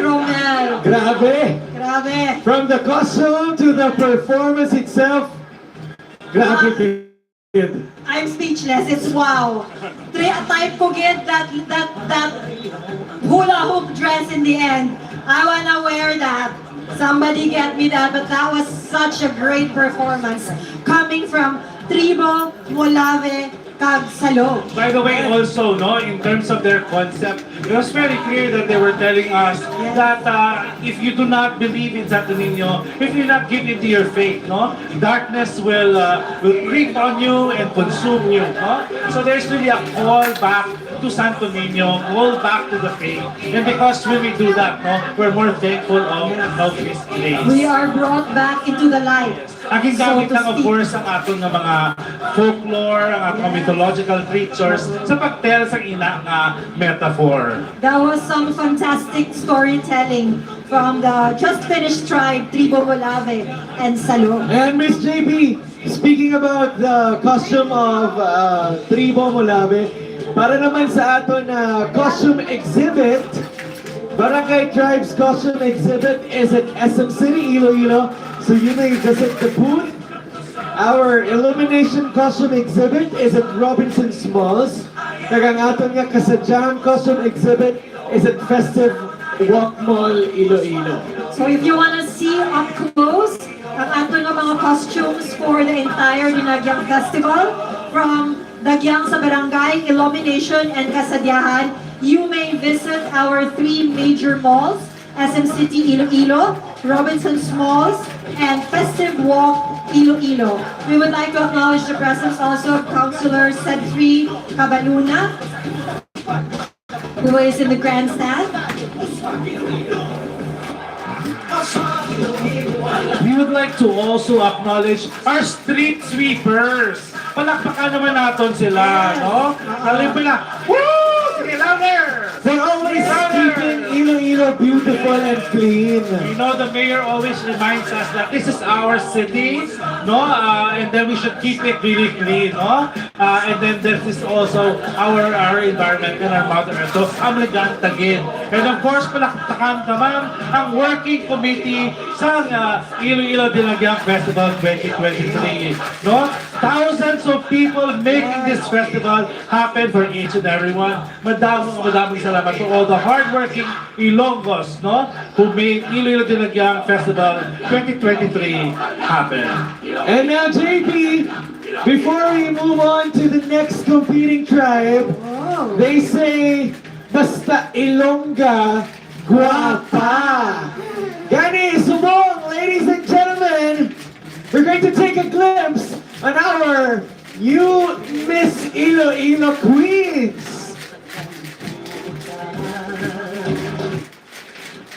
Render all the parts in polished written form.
Romel. Grabe! Grabe. From the costume to the performance itself, grabe kid. I'm speechless. It's wow. Type ko get that hula hoop dress in the end. I wanna wear that. Somebody get me that. But that was such a great performance coming from Tribo, Molave, Salo. By the way, also, no, in terms of their concept, it was very clear that they were telling us that if you do not believe in Santo Niño, if you not give into your faith, no, darkness will creep on you and consume you, no. So there's really a call back to Santo Niño, call back to the faith, and because when we do that, no, we're more thankful of His grace. We are brought back into the light. Ang ginamit lang, of course, ang ating mga folklore, ang ating mythological creatures sa pagtel sa ina nga metaphor. That was some fantastic storytelling from the just finished tribe, Tribo, Molave, and Salo. And Miss JP, speaking about the costume of Tribo Molave, para naman sa aton na costume exhibit, Barangay Tribes Costume Exhibit is at SM City, Iloilo. So you may visit the booth. Our illumination costume exhibit is at Robinson's Malls. Kagang aton nga kasadyang costume exhibit is at Festive Walk Mall, Iloilo. So if you want to see up close ang aton nga mga costumes for the entire Dinagyang Festival, from Dagyang sa Barangay, Illumination, and Kasadyahan, you may visit our 3 major malls, SM City Iloilo, Robinson's Malls, and Festive Walk Iloilo. We would like to acknowledge the presence also of Councilor Cedri Cabaluna, who is in the grandstand. We would like to also acknowledge our street sweepers. Palakpakan naman natin sila, no? Alam mo na, woo! Sige, louder! They're always keeping Iloilo beautiful and clean. You know, the mayor always reminds us that this is our city, no? And then we should keep it really clean, no? And then this is also our environment and our mother earth. So, amligan tagin. And of course, palakpakan naman ang working committee sa Iloilo Dinagyang Festival 2023, no? Thousands of people making this festival happen for each and everyone. Madaming salamat to all the hardworking Ilonggos, no, who made Iloilo Dinagyang Festival 2023 happen. And now, JP, before we move on to the next competing tribe, they say, basta Ilongga, guapa. Gani, subong, ladies and gentlemen, we're going to take a glimpse on our new Miss Iloilo Queens.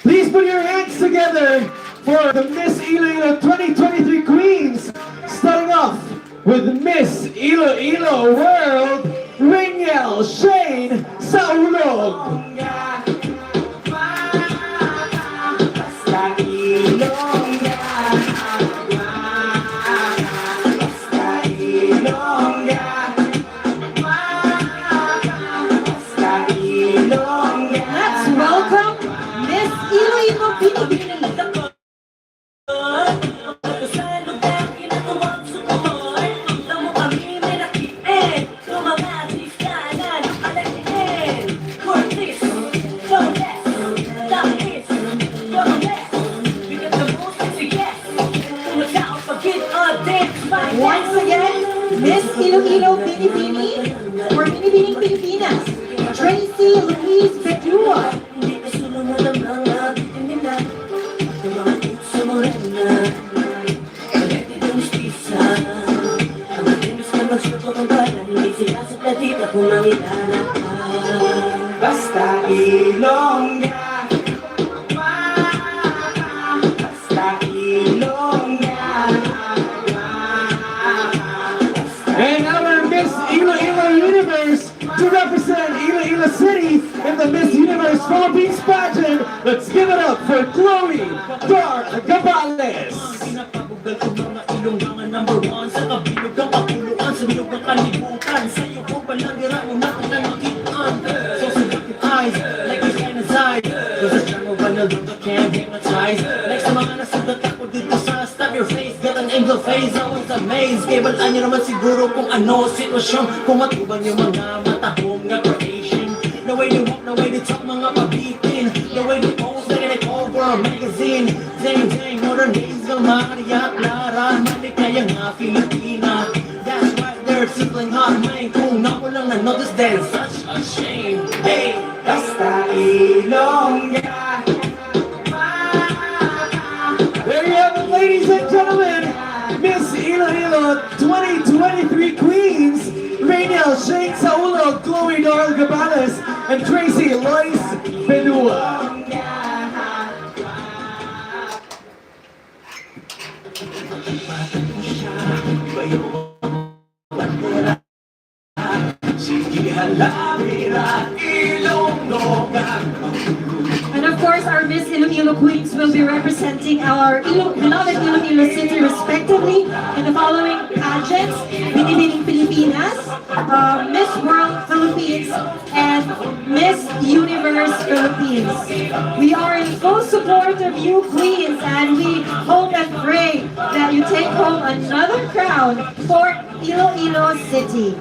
Please put your hands together for the Miss Iloilo 2023 Queens, starting off with Miss Iloilo World, Ringel Shane Saulog. Let's welcome Miss Iloilo Pinipini. Once again, Miss Iloilo Pinipini or Pinipining Pilipinas, Tracy Louise Bedua. Basta Ilongga, basta Ilongga. And our Miss Iloilo Universe to represent Iloilo City in the Miss Universe Philippines pageant. Let's give it up for Chloe Dar Gabales. Pinapabugal ko mga Ilongga number 1 sa kabilog ang kapuluan sa bilog ng kalibutan. Sa iyo ko palangira mo na kung nakikitaan. So sa bakit eyes, like a kind of side. Does it channel banal the face, I was amazed. Kabalaan nyo naman siguro kung ano sitwasyon, kung matubang yung mga matahong na creation. The way they walk, the way they talk, mga pabitin. The way they pose, like they cover a magazine. Zang, zang, modern days, Maria Clara, mali kaya nga Filipina. That's right, they're sizzling hot, man. Kung na ko lang na-notice, there's such a shame. Hey, basta Ilongga. There you have it, ladies and gentlemen. Miss Iloilo 2023 Queens, Rainiel Shane Saulo, Chloe Doral Gabales, and Tracy Lois Benua. Sige, halapira, Ilongga. And of course, our Miss Iloilo Queens will be representing our beloved Iloilo City respectively in the following pageants: Binibining Pilipinas, Miss World Philippines, and Miss Universe Philippines. We are in full support of you Queens, and we hope and pray that you take home another crown for Iloilo City.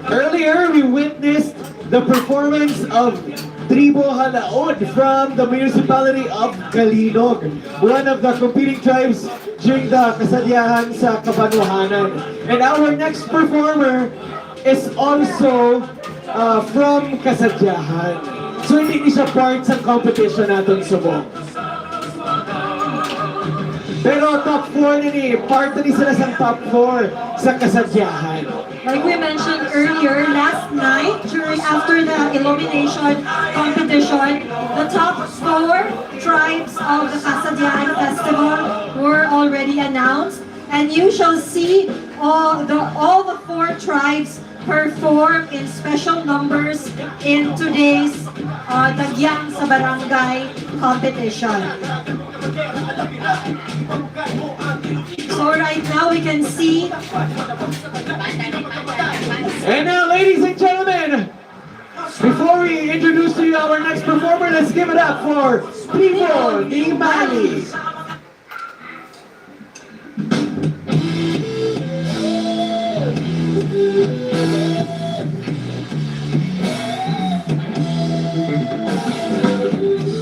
Earlier, we witnessed the performance of Tribo Halaod from the municipality of Calinog, one of the competing tribes during the kasadyahan sa Kabanuhanan. And our next performer is also from kasadyahan. So hindi siya part sa competition natin subong. Pero top 4 nini, part na sila sa top 4 sa kasadyahan. Like we mentioned earlier, last night, after the illumination competition, the top 4 tribes of the Kasadyahan Festival were already announced, and you shall see all the 4 tribes perform in special numbers in today's Dinagyang sa Barangay competition. So right now we can see. And now, ladies and gentlemen, before we introduce to you our next performer, let's give it up for Tribo ni Mali.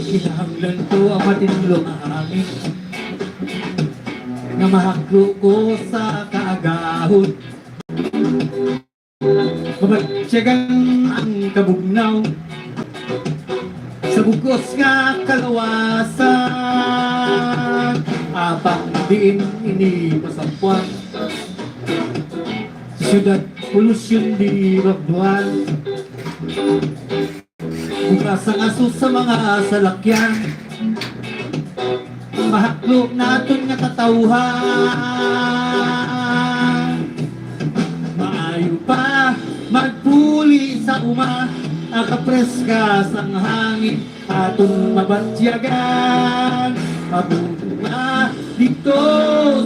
Kinahanglan ko ang matinulong hangin na mahaglo ko sa kaagahon. Mabatsyagan ang kabugnaw sa bugos nga kalawasan. Apang diin ini masampuan, syudad polusyon di rabduan. Bukas ang aso sa mga salakyan, mahaklo naton nga katauhan. Maayo pa magpuli sa uma, akapreska sang hangin aton mabatyagan. Paguna dito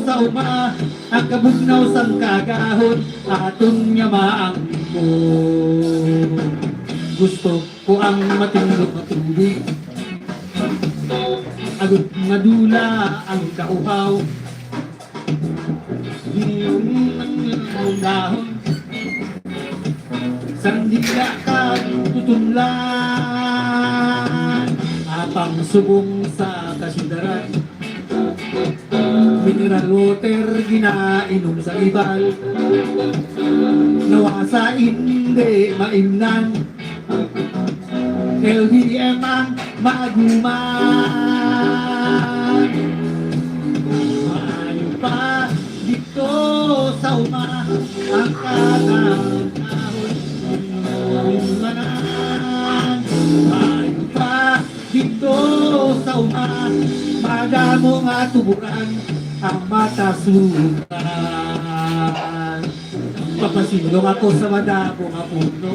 sa uma, ang kabugnaw sang kagahon aton nga maangko. Gusto ko ang matindog na tubig, agot nga dula ang kauhaw. Ang dahon sandila ka tutunlan, apang subong sa kasidaran. Mineral water ginainom sa ibal, nawasa hindi maimnan. LBM ang maguman. Maayo pa dito sa uma, ang kanahon manan. Maayo pa dito sa uma, madamo nga tuburan ang matasukan. Papasilong ako sa madamo nga puno,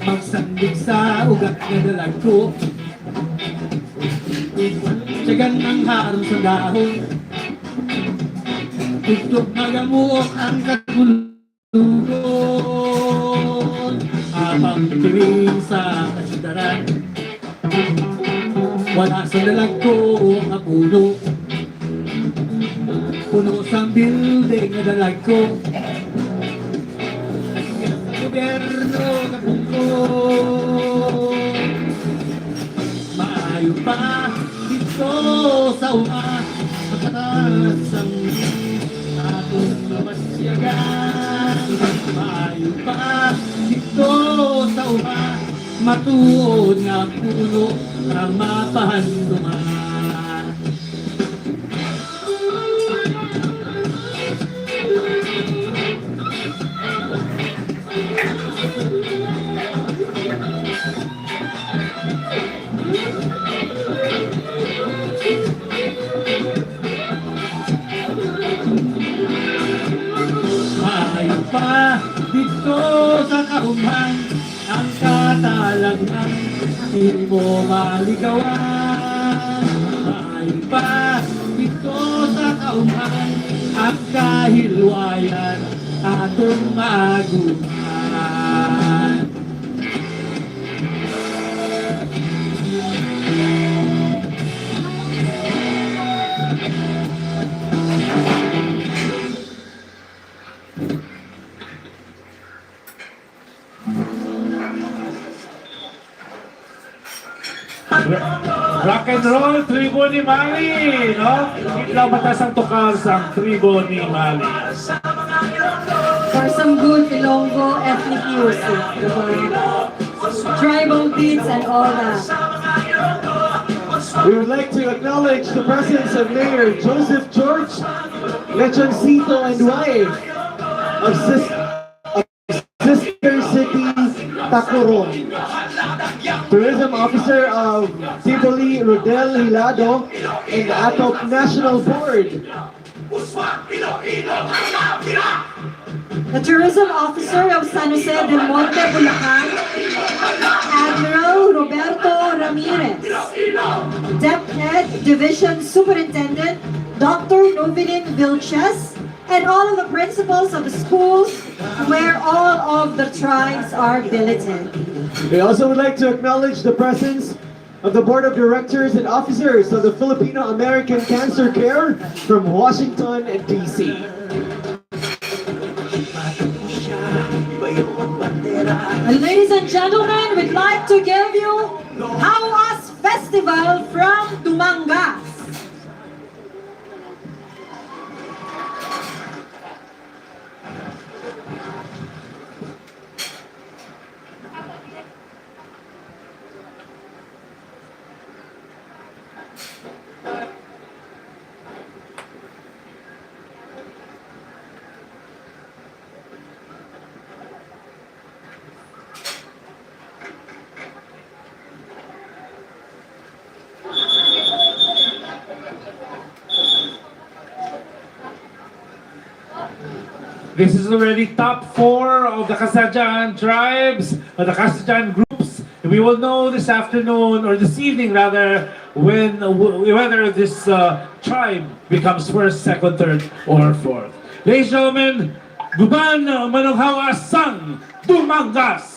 magsandig sa ugat nga dalag ko. Tiyagan ang haron sa dahon, tugtog magamuok ang katulugon. Habang tiring sa kasidaran, wala sa dalag ko nga puno. puno sa building na dalag ko. Gobyerno na puno. Maayo pa dito sa uma, pagkatas ang atong namasyagan. Maayo pa dito sa uma, matuod nga puno na mapahanduman. Maayo pa dito sa kauman, ang katalagman, di mo maligawan. Maayo pa dito sa kauman, ang kahilwayan, atong maaguman. Rock and roll, tribo ni Mali, no? Itlaw batas ang tukal sa tribo ni Mali. For some good Ilonggo ethnic music, diba? Tribal beats and all that. We would like to acknowledge the presence of Mayor Joseph George, Lechoncito and wife of Sister City, Tacuron. Tourism Officer of Tivoli, Rodel Hilado, and the ATOP National Board. The Tourism Officer of San Jose del Monte, Bulacan, Admiral Roberto Ramirez. DepEd Division Superintendent, Dr. Novelin Vilches, and all of the principals of the schools where all of the tribes are billeted. We also would like to acknowledge the presence of the Board of Directors and Officers of the Filipino-American Cancer Care from Washington and D.C. And ladies and gentlemen, we'd like to give you Hawas Festival from Dumangas. This is already top 4 of the Kasajan tribes, or the Kasajan groups. We will know this afternoon, or this evening rather, when whether this tribe becomes first, second, third, or fourth. Ladies and gentlemen, Guban Manunghawa Sang Dumangas!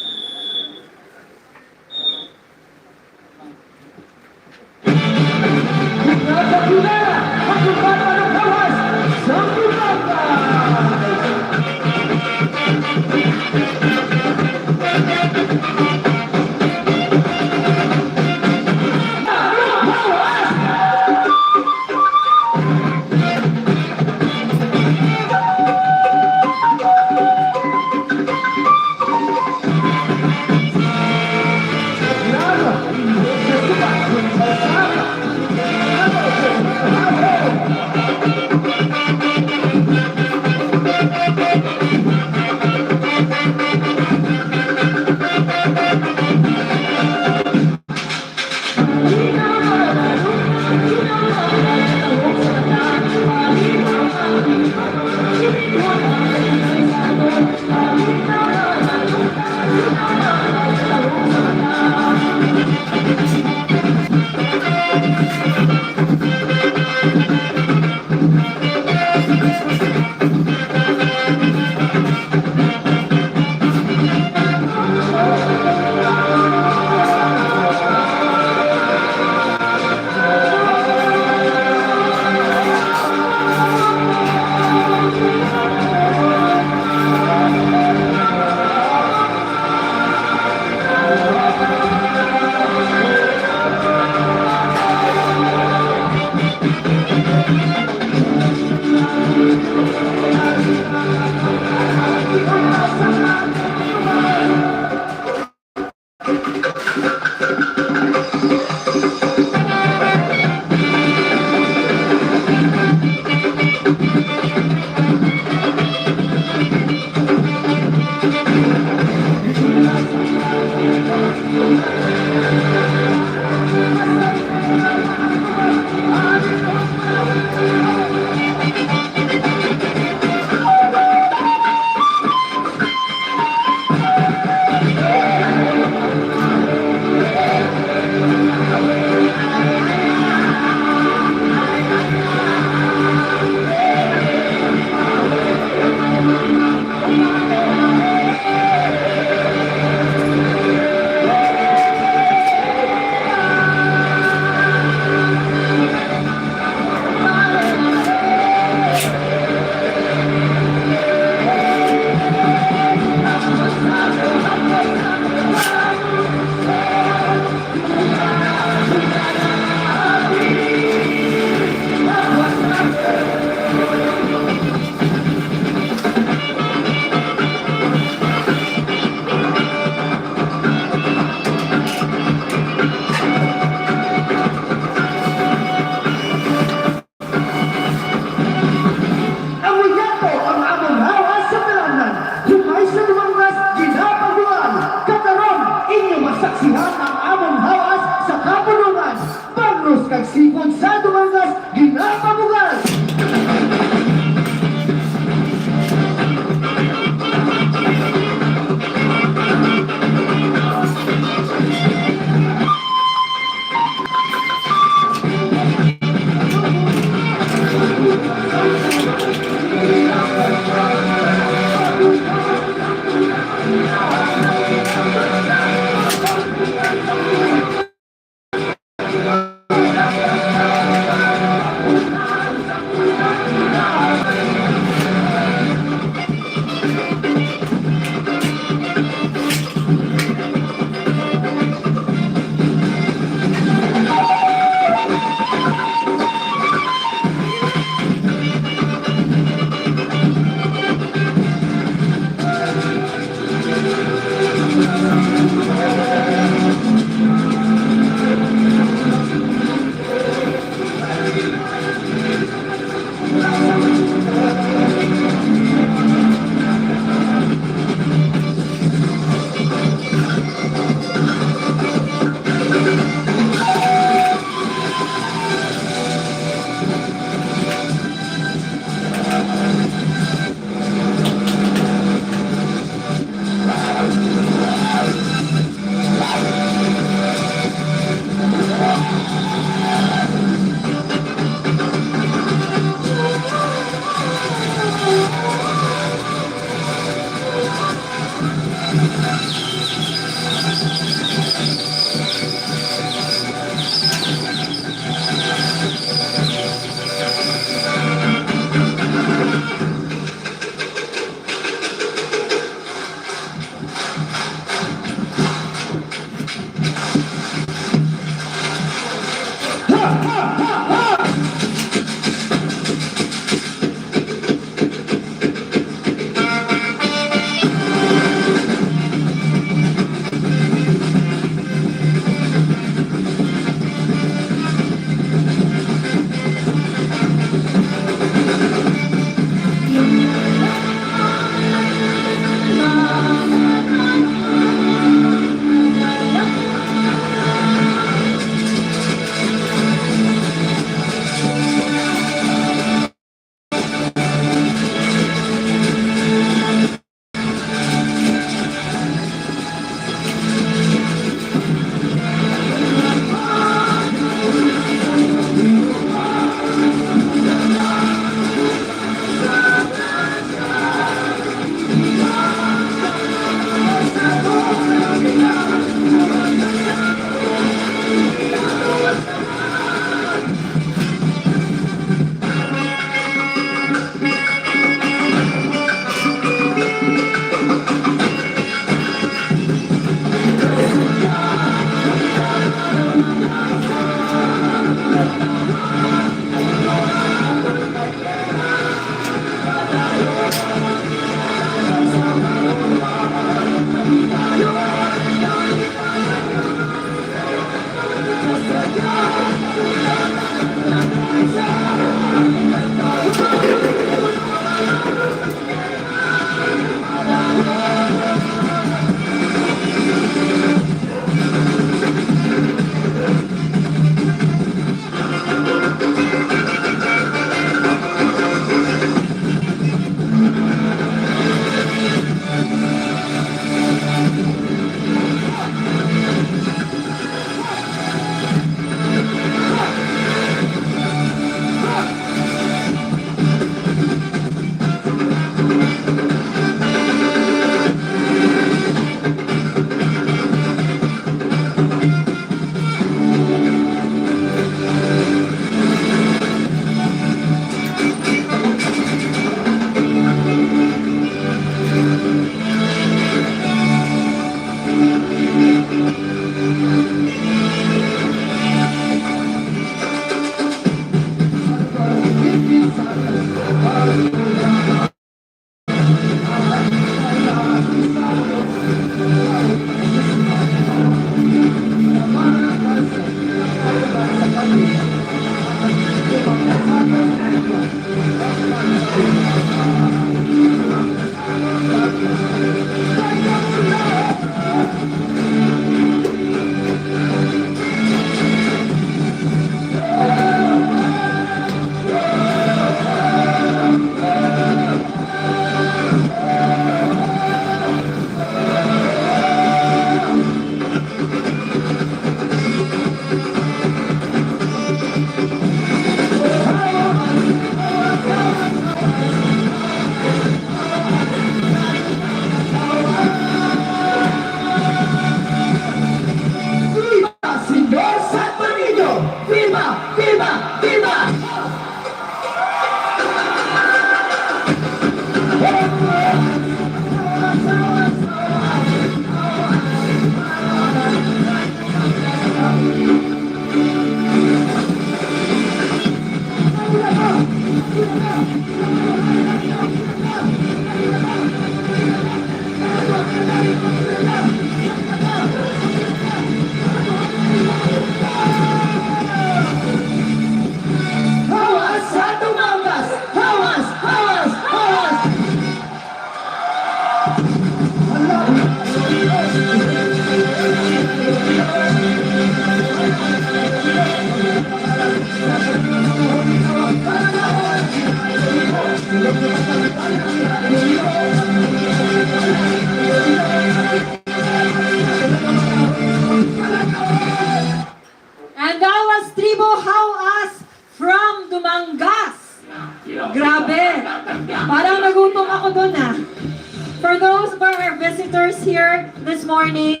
morning,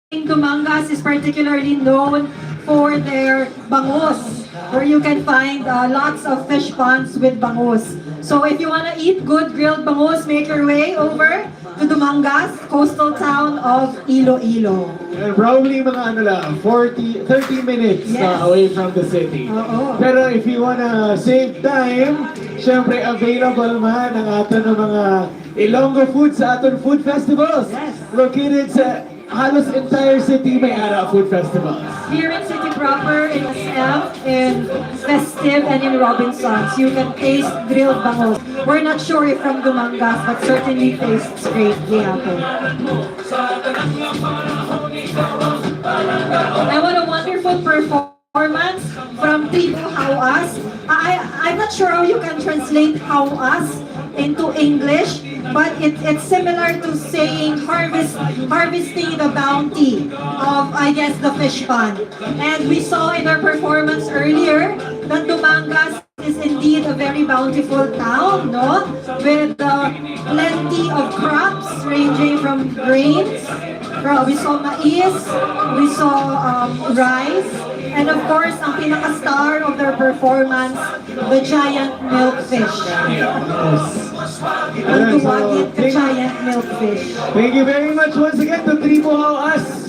Dumangas is particularly known for their bangus, where you can find lots of fish ponds with bangus. So if you want to eat good grilled bangus, make your way over to Dumangas, coastal town of Iloilo. And probably mga ano lang, 30 minutes Yes. away from the city. Oo. Pero if you wanna save time, syempre available man ang ato ng mga Ilonggo food sa aton food festivals. Yes. Located sa halos entire city may ara food festivals. Here in City Proper, in SM, in Festive, and in Robinsons, you can taste grilled bangus. We're not sure if from Dumangas, but certainly tastes great. Gihapon. And what a wonderful performance from Tribu Hawas. I'm not sure how you can translate Hawas into English, but it's similar to saying harvesting the bounty of, I guess, the fish pond. And we saw in our performance earlier that Dumangas is indeed a very bountiful town, no? With plenty of crops ranging from grains. We saw mais, we saw rice, and of course, ang pinaka-star of their performance, the giant milkfish. Ang tuwagin ka giant milkfish. Thank you very much once again to Tribu Hawas.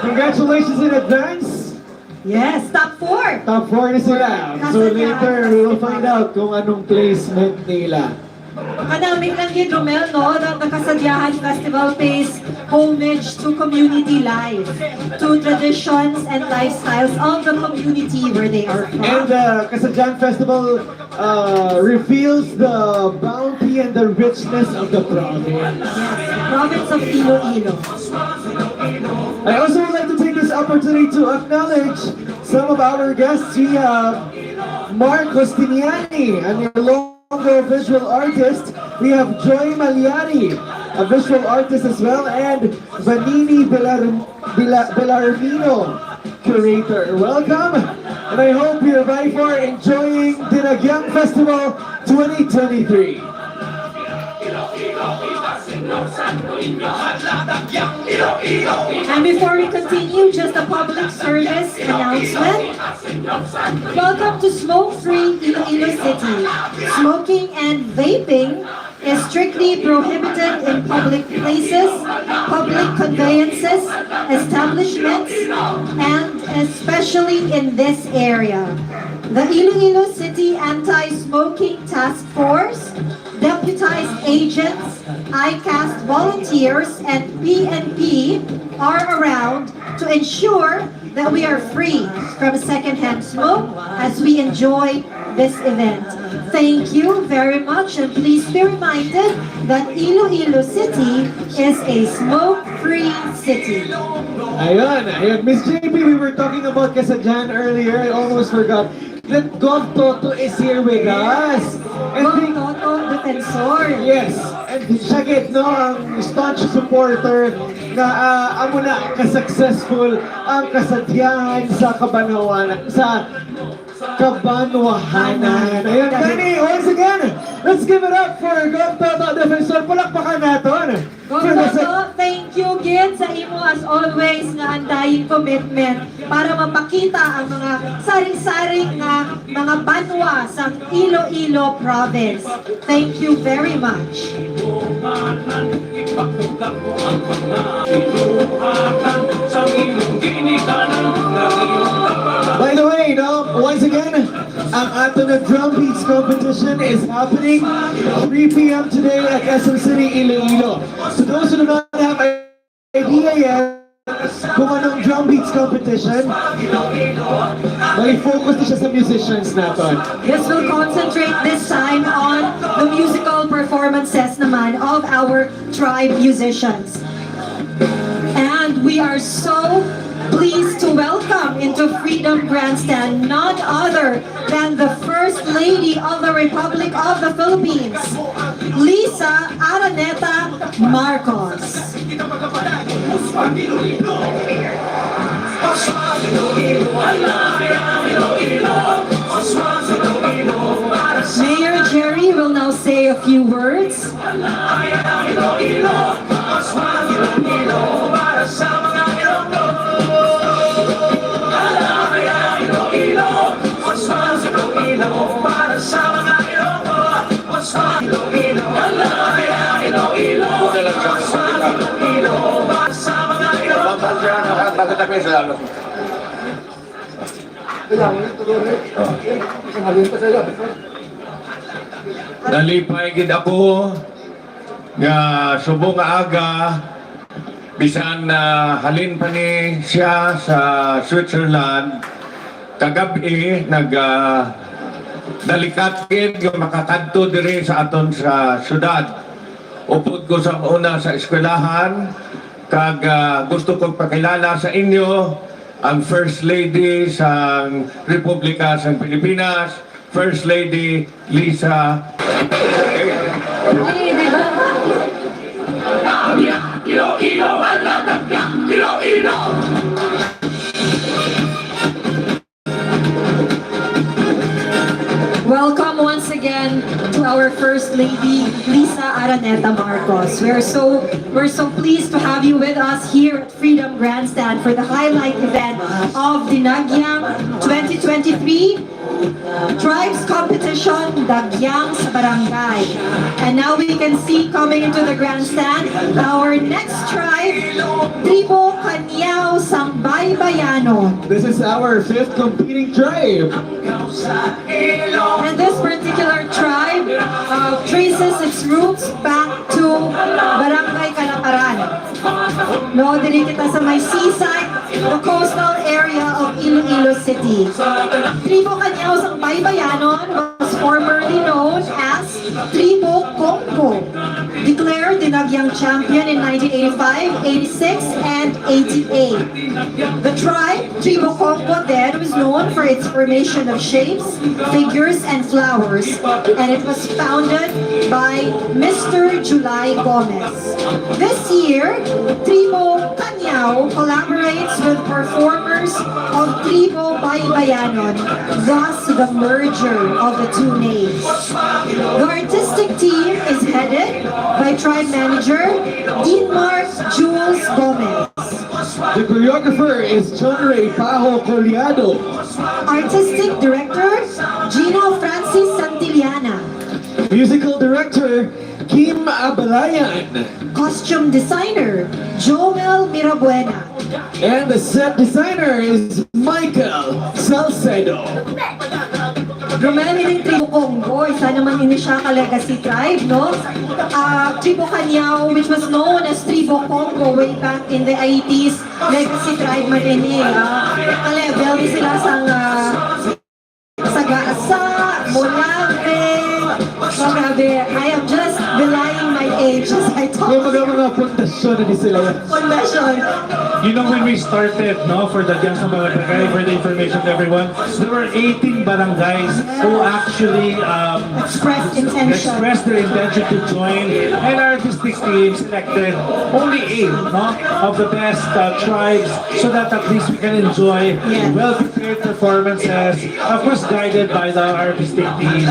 Congratulations in advance. Yes, top 4. Top 4 na sila. So later, we will find out kung anong placement nila. Kadaming lang yun, Romel, no? The Kasadyahan Festival pays homage to community life, to traditions and lifestyles of the community where they are from. And the Kasadyahan Festival reveals the bounty and the richness of the province. Yes, province of Iloilo. I also would like to take this opportunity to acknowledge some of our guests. We have Mark Costiniani, an Ilonggo visual artist. We have Joy Malyari, a visual artist as well, and Vanini Bellarmino, curator. Welcome, and I hope you're ready for enjoying Dinagyang Festival 2023. And before we continue, just a public service announcement. Welcome to Smoke-Free Iloilo City. Smoking and vaping is strictly prohibited in public places, public conveyances, establishments, and especially in this area. The Iloilo City Anti-Smoking Task Force, deputized agents, ICAST volunteers, and PNP are around to ensure that we are free from secondhand smoke as we enjoy this event. Thank you very much, and please be reminded that Iloilo City is a smoke-free city. Ayun. Miss JP, we were talking about Kasadyahan earlier. I almost forgot that Gov Toto is here with us. And Gov Toto Defensor. yes, and siya git, no, ang staunch supporter na amo na ka-successful ang Kasadyahan sa Kabanwahanan. Ayun, Danny, once again, let's give it up for Gov Toto Defensor. Palakpakan natin. Gov Toto, thank you gid sa imo as always nga andaying commitment para mapakita ang mga saring-saring nga mga banwa sa Iloilo province. Thank you very much. By the way, no, once again, ang ato na drum beats competition is happening 3 p.m. today at SM City, Iloilo. So those who do not have an idea yet kung anong drum beats competition, may focus na siya sa musicians natin. This will concentrate this time on the musical performances naman of our tribe musicians. And we are so pleased to welcome into Freedom Grandstand none other than the First Lady of the Republic of the Philippines, Lisa Araneta Marcos. Mayor Jerry will now say a few words. Nalipay gid ako nga subong nga aga bisan na halin pa ni siya sa Switzerland kagabi dalikat gid nga makakadto diri sa aton sa syudad. Upod ko sa una sa eskwelahan kag gusto kong pakilala sa inyo ang First Lady sa Republika sa Pilipinas, First Lady Lisa. Welcome once again to our First Lady, Lisa Araneta Marcos. We're so pleased to have you with us here at Freedom Grandstand for the highlight event of Dinagyang 2023 Tribes Competition, Dinagyang sa Barangay. And now we can see coming into the grandstand our next tribe, Tribo Kanyao Sangbay Bayano. This is our 5th competing tribe. And this particular tribe traces its roots back to Barangay Kalakaran. No, dili kita sa may seaside, the coastal area of Iloilo City. Tribo Kanyao Sangbay Bayanon was formerly known as Tribo Kongko, declared Dinagyang champion in 1985, 86, and 88. The tribe, Tribo Kongko, then was known for its formation of shapes, figures, and flowers, and it was founded by Mr. July Gomez. This year, Tribo Kanyao collaborates with performers of Tribo Baybayanon, thus the merger of the two names. The artistic team is headed by tribe manager Dinmar Jules Gomez. The choreographer is John Ray Pajo Coliado. Artistic director Gino Francis Santillana. Musical director Kim Abalayan. Costume designer Joel Mirabuena. And the set designer is Michael Salcedo. Romel, ining Tribo Congo, isa naman ini siya ka-legacy tribe, no? Tribo Kanyao, which was known as Tribo Congo way back in the 80s, legacy tribe man ini. Ka-level di sila sa Gaasa, Molave. So, grabe, I am just belying my age as I talk. Yung mga pundasyon na di sila yan. Foundation. You know, when we started, no, for the Dinagyang sa Barangay, for the information to everyone, there were 18 barangays who actually Expressed intention. expressed their intention to join, and our artistic team selected only 8, no, of the best tribes, so that at least we can enjoy Yeah. well-prepared performances, of course guided by the artistic team.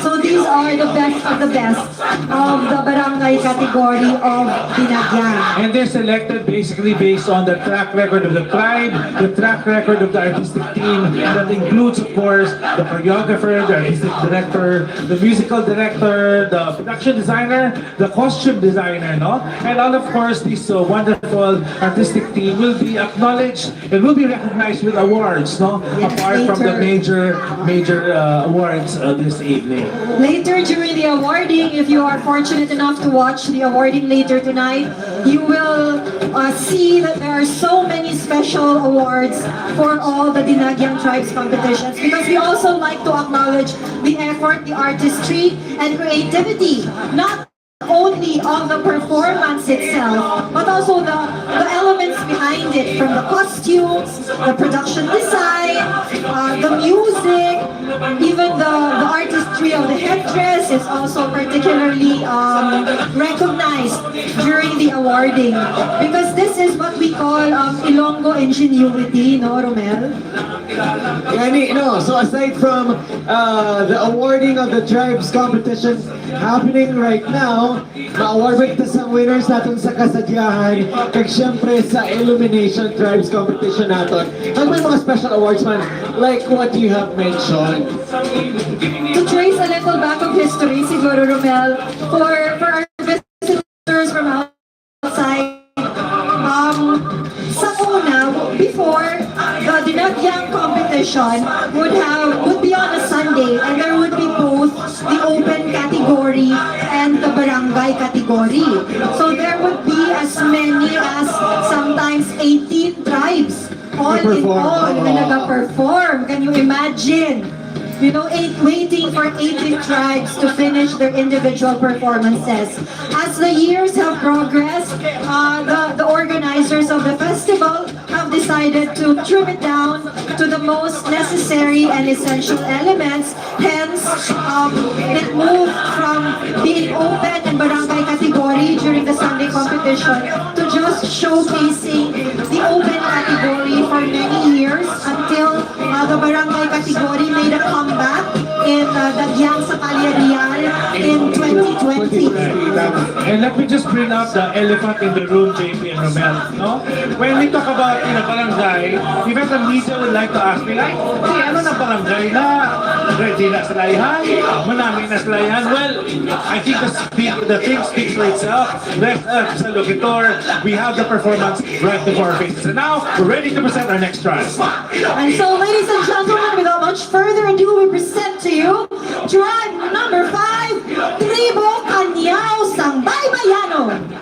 So these are the best of the best of the barangay category of Dinagyang. And they're selected basically based on the track record of the tribe, the track record of the artistic team, that includes, of course, the choreographer, the artistic director, the musical director, the production designer, the costume designer, no? And all, of course, this wonderful artistic team will be acknowledged and will be recognized with awards, no? Yes, Apart from the later. major awards this evening. Later during the awarding, if you are fortunate enough to watch the awarding later tonight, you will see that there are so many special awards for all the Dinagyang tribes competitions, because we also like to acknowledge the effort, the artistry, and creativity, not only of the performance itself, but also the elements behind it, from the costumes, the production design, the music, even the artistry of the headdress is also particularly recognized during the awarding, because this is what we call Ilonggo ingenuity, no, Romel? So aside from the awarding of the tribes competition happening right now, ma-award ba kita sa winners natin sa kasadyahan, kag syempre sa Illumination Tribes competition natin. Ang may mga special awards man, like what you have mentioned. To trace a little back of history, siguro, Romel, for our visitors from outside, competition would be on a Sunday, and there would be both the open category and the barangay category. So there would be as many as sometimes 18 tribes all in all na nag-perform. Can you imagine? You know, waiting for 18 tribes to finish their individual performances. As the years have progressed, the organizers of the festival have decided to trim it down to the most necessary and essential elements. Hence, it moved from being open and barangay category during the Sunday competition to just showcasing the open category for many years until the barangay category made a comeback in Dinagyang sa Real in 2020. And let me just bring up the elephant in the room, JP and Romel. No? When we talk about barangay, even the media would like to ask me like, hey, ano na barangay na? Ready na sa layahan? Manami na sa layahan? Well, I think the thing speaks for itself. Let's sa Locator, we have the performance right before our faces. And now, we're ready to present our next tribe. And so, ladies and gentlemen, without much further ado, we present to you tribe number 5, Tribo Kanyao Sangbay Bayano.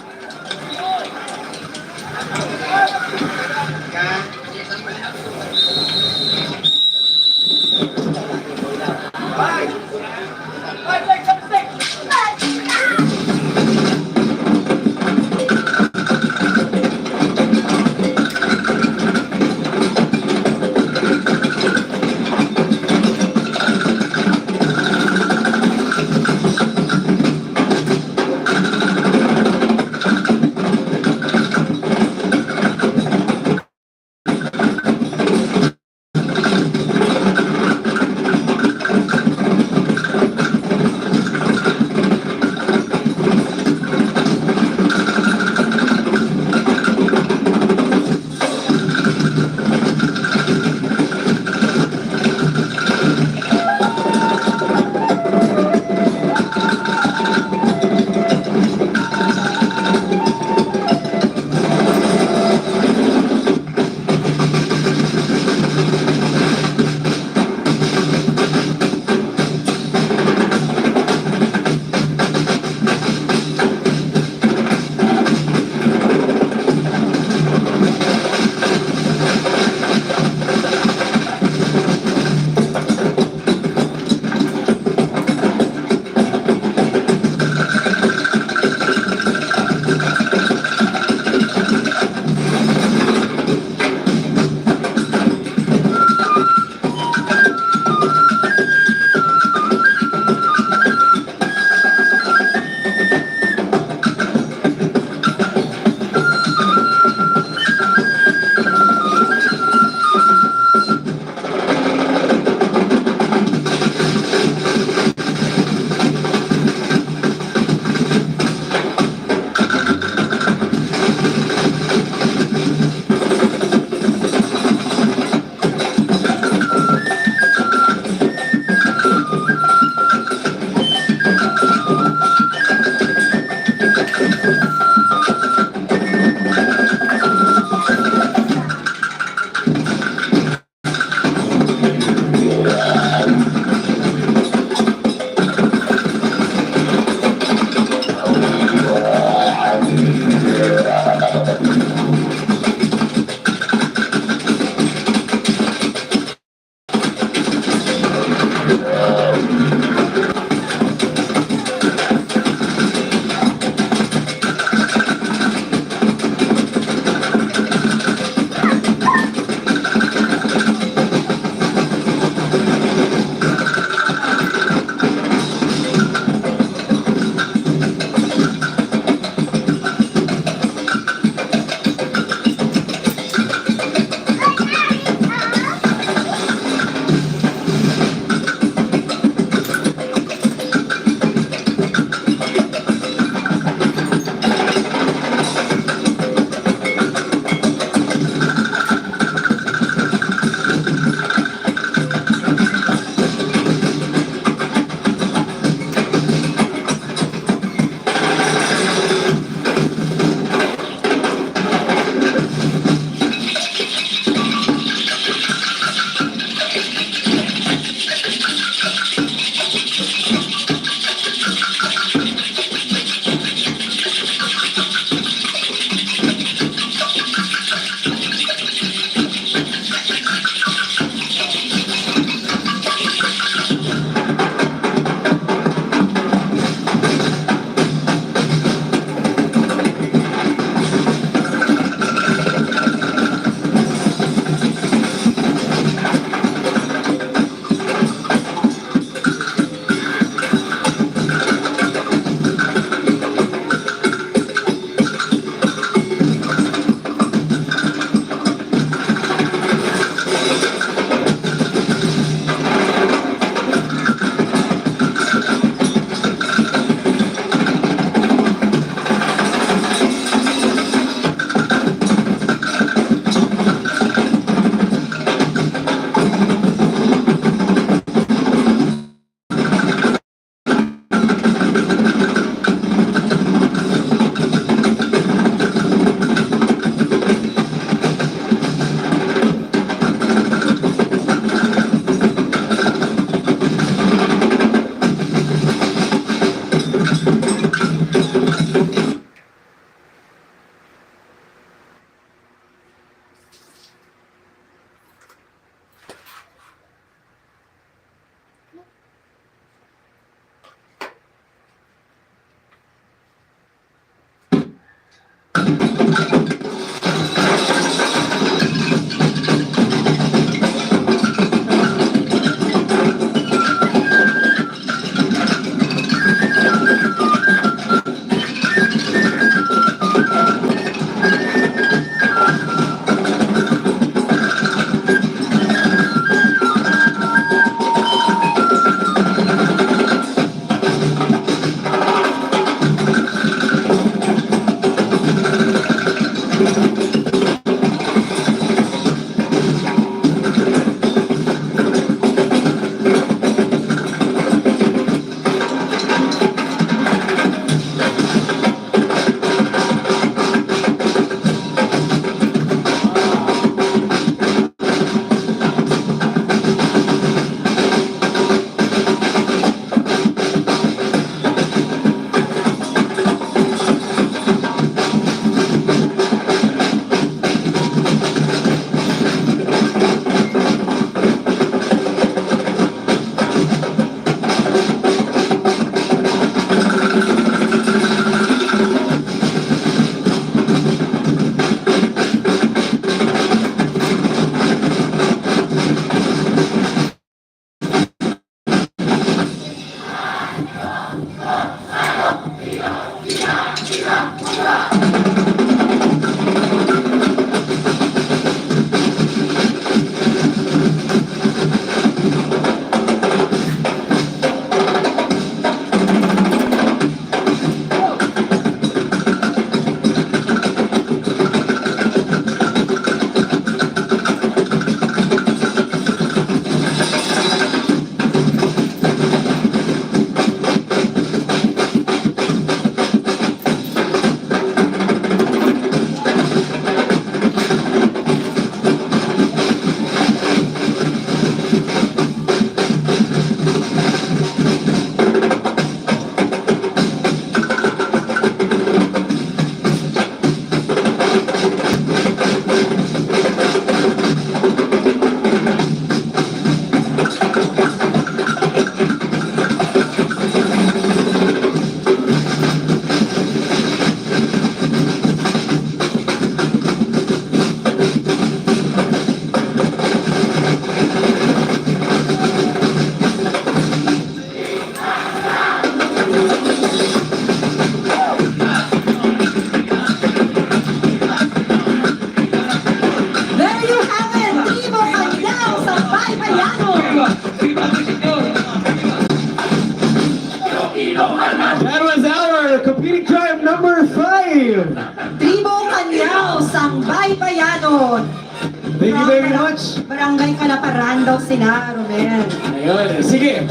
Thank you very much. Barangay Kalaparan daw sila, Romel. Ayun, sige.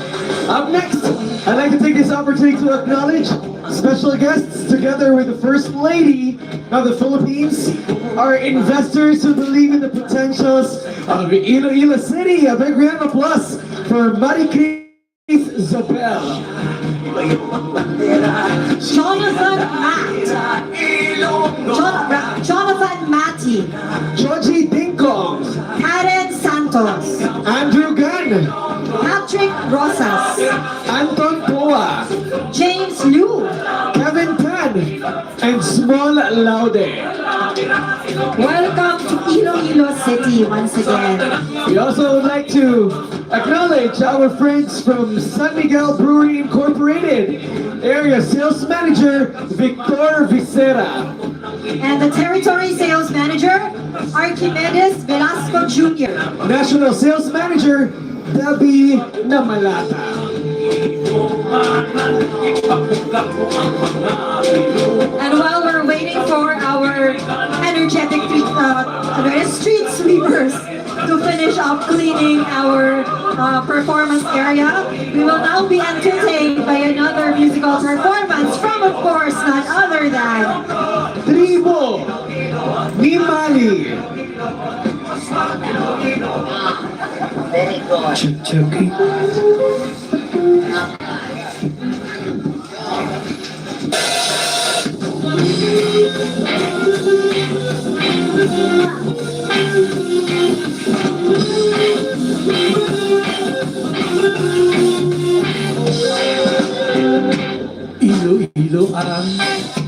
Up next, I'd like to take this opportunity to acknowledge special guests together with the First Lady of the Philippines, our investors who believe in the potentials of Iloilo City. A big round of applause for Maricris Zabel. Jonathan Matt. Jonathan Matty. Georgie Dingkong, Karen Santos. Andrew Gunn, Patrick Rosas. Anton Poa, James Liu. Kevin Tan, and Small Laude. Welcome to Iloilo City once again. We also would like to acknowledge our friends from San Miguel Brewery Incorporated, Area Sales Manager Victor Vicera, And the Territory Sales Manager, Archimedes Velasco Jr. National Sales Manager Debbie Namalata. And while we're waiting for our energetic street sweepers to finish up cleaning our performance area, we will now be entertained by another musical performance from, of course, none other than Tribo ni Mali. Iloilo ang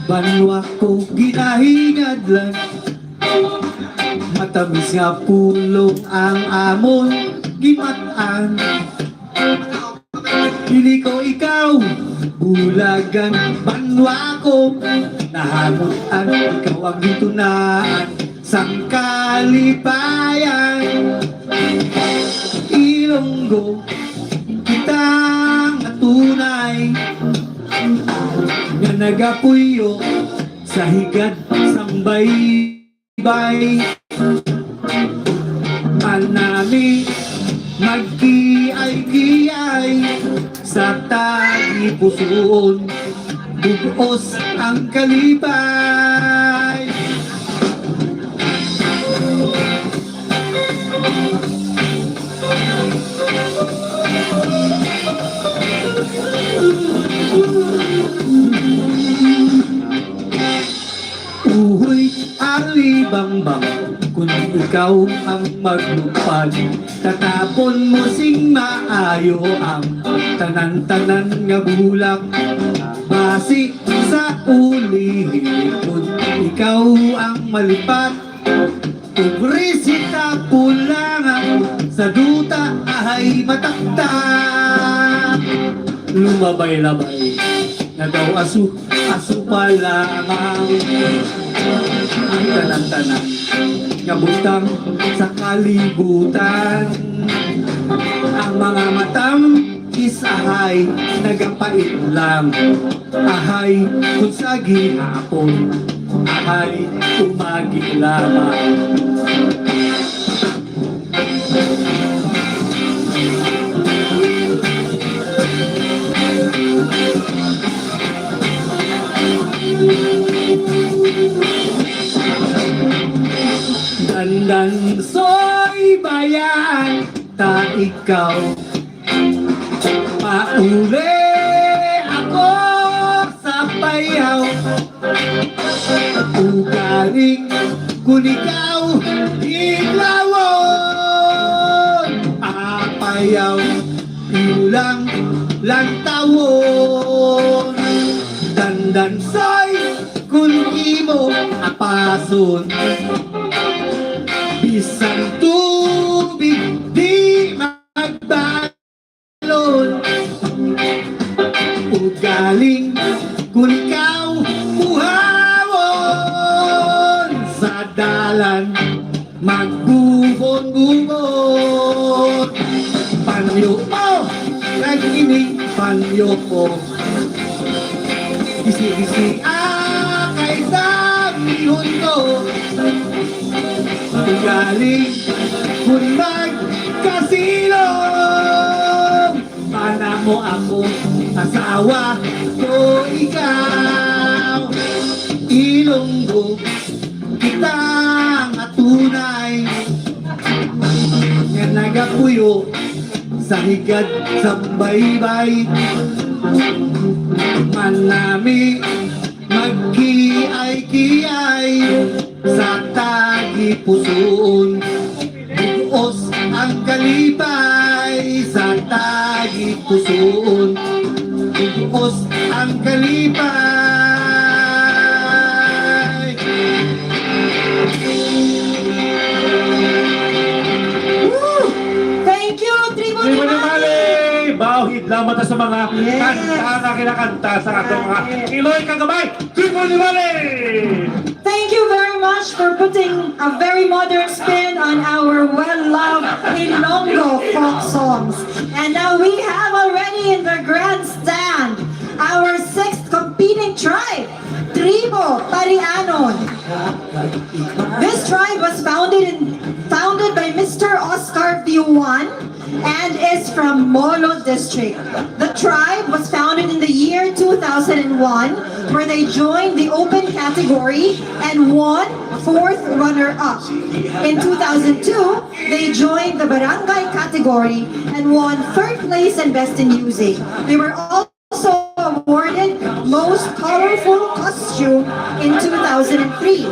banwa ko ginahingadlan. Matamis nga pulong ang amon gimatan. Pili ko ikaw, bulagan banwa ko. Nahamutan, ikaw ang gitunaan sang kalipayan. Ilonggo, kitang tunay nga nagapuyo sa higad sambay-bay. Manami magkiay-kiay sa tagipusoon, bugos ang kalipay. Uhoy, alibangbang, kung ikaw ang maglupad, tatapon mo sing maayo ang tanan-tanan nga bulak. Basi sa ulihin, kung ikaw ang malipat, Kubrisita pulangan sa duta ay mataktak. Lumabay-labay na daw aso pa lamang ang tanan-tanan nga butang sa kalibutan. Ang mga matam is ahay nagapait lang, ahay kung sa gihapon, ahay umagi lamang. Dandan soy bayan ta ikaw, mauli ako sa payaw. Ugaling kung ikaw iglawon, apayaw ilang lang tawon. Dandan soy kung imo apason, isang tubig di magbalon. Ugaling kung ikaw muhawon, sa dalan magbubon-bubon. Panyo mo, nag-inig panyo ko, isi-isi kay sa mihon ko. Ugaling kung magkasilong. Mana mo ako, asawa ko ikaw. Ilonggo kitang atunay, nga nagapuyo sa higad sa baybay. Manami magkiay-kiay sa tagi pusoon. Buos ang kalipay sa tagi pusoon. Buos ang kalipay. Woo! Thank you, Tribo ni Tribo ni Mali! Mali! Bawhid lamang na sa mga Yes. kanta na kinakanta sa ating mga Iloy kagamay! Tribo ni Mali! Thank you very much for putting a very modern spin on our well-loved Ilonggo folk songs. And now we have already in the grandstand our sixth competing tribe, Tribo Parianon. This tribe was founded by Mr. Oscar Piuan and is from Molo District. The tribe was founded in the year 2001, where they joined the open category and won fourth runner-up. In 2002, they joined the Barangay category and won third place and best in music. They were also awarded most colorful costume in 2003.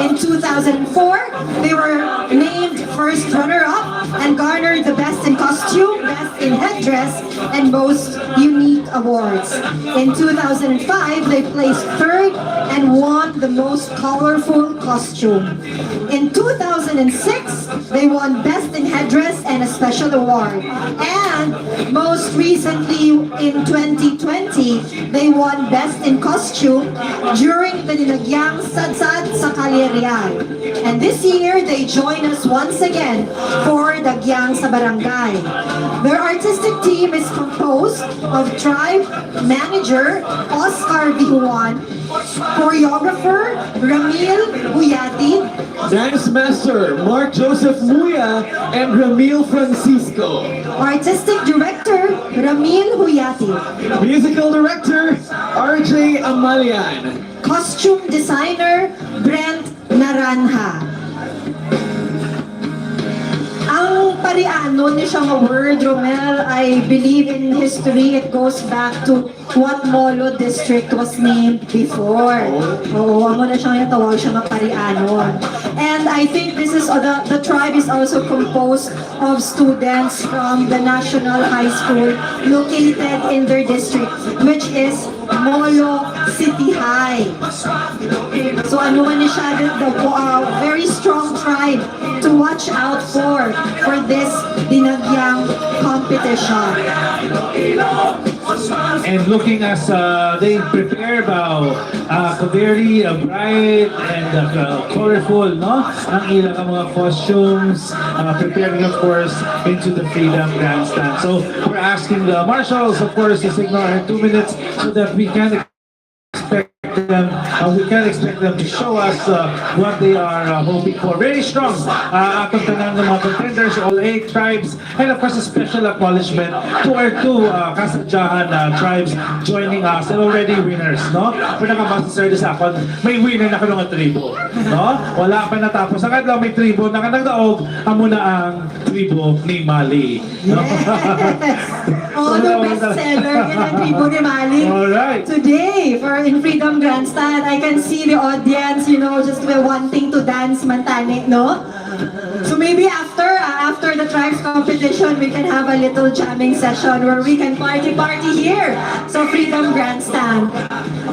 In 2004, they were named first runner-up and garnered the best in costume, best in headdress, and most unique awards. In 2005, they placed third and won the most colorful costume. In 2006, they won best in headdress and a special award. And most recently, in 2020, they won best in costume during the Dinagyang Sadsad sa Calyarian. And this year, they join us once again for Dagyang sa Barangay. Their artistic team is composed of tribe manager Oscar Bihuan, choreographer Ramil Huyati, Dance Master Mark Joseph Muya and Ramil Francisco. artistic director Ramil Huyati, Musical Director RJ Amalian. costume designer Brent Naranha. Ang Parianon ni siya nga word, Romel, I believe in history, it goes back to what Molo District was named before. Oo, amo na siya nga tawag siya nga Parianon. And I think this is, the tribe is also composed of students from the National High School located in their district, which is Molo City High. So ano man ni siya, the very strong tribe to watch out for this Dinagyang competition. And looking as they prepare about very bright and colorful, no? Ang ilang mga costumes, preparing of course into the Freedom Grandstand. So we're asking the marshals, of course, to signal our 2 minutes so that we can expect them, to show us what they are hoping for. Very strong atong tanan ng mga contenders, all 8 tribes, and of course a special acknowledgement to our 2 kasadyahan tribes joining us and already winners, no? Kung nakabasa sir sa akon, may winner na kanong tribo, no? Wala pa natapos. Ang adlaw may tribo na kanagdaog, amo na ang tribo ni Mali. No? Oh, the bestseller in the Tribo ni Mali. Alright. Today, for in Freedom Grandstand, I can see the audience, just wanting to dance mantani, no? So maybe after the tribes competition, we can have a little jamming session where we can party here. So Freedom Grandstand.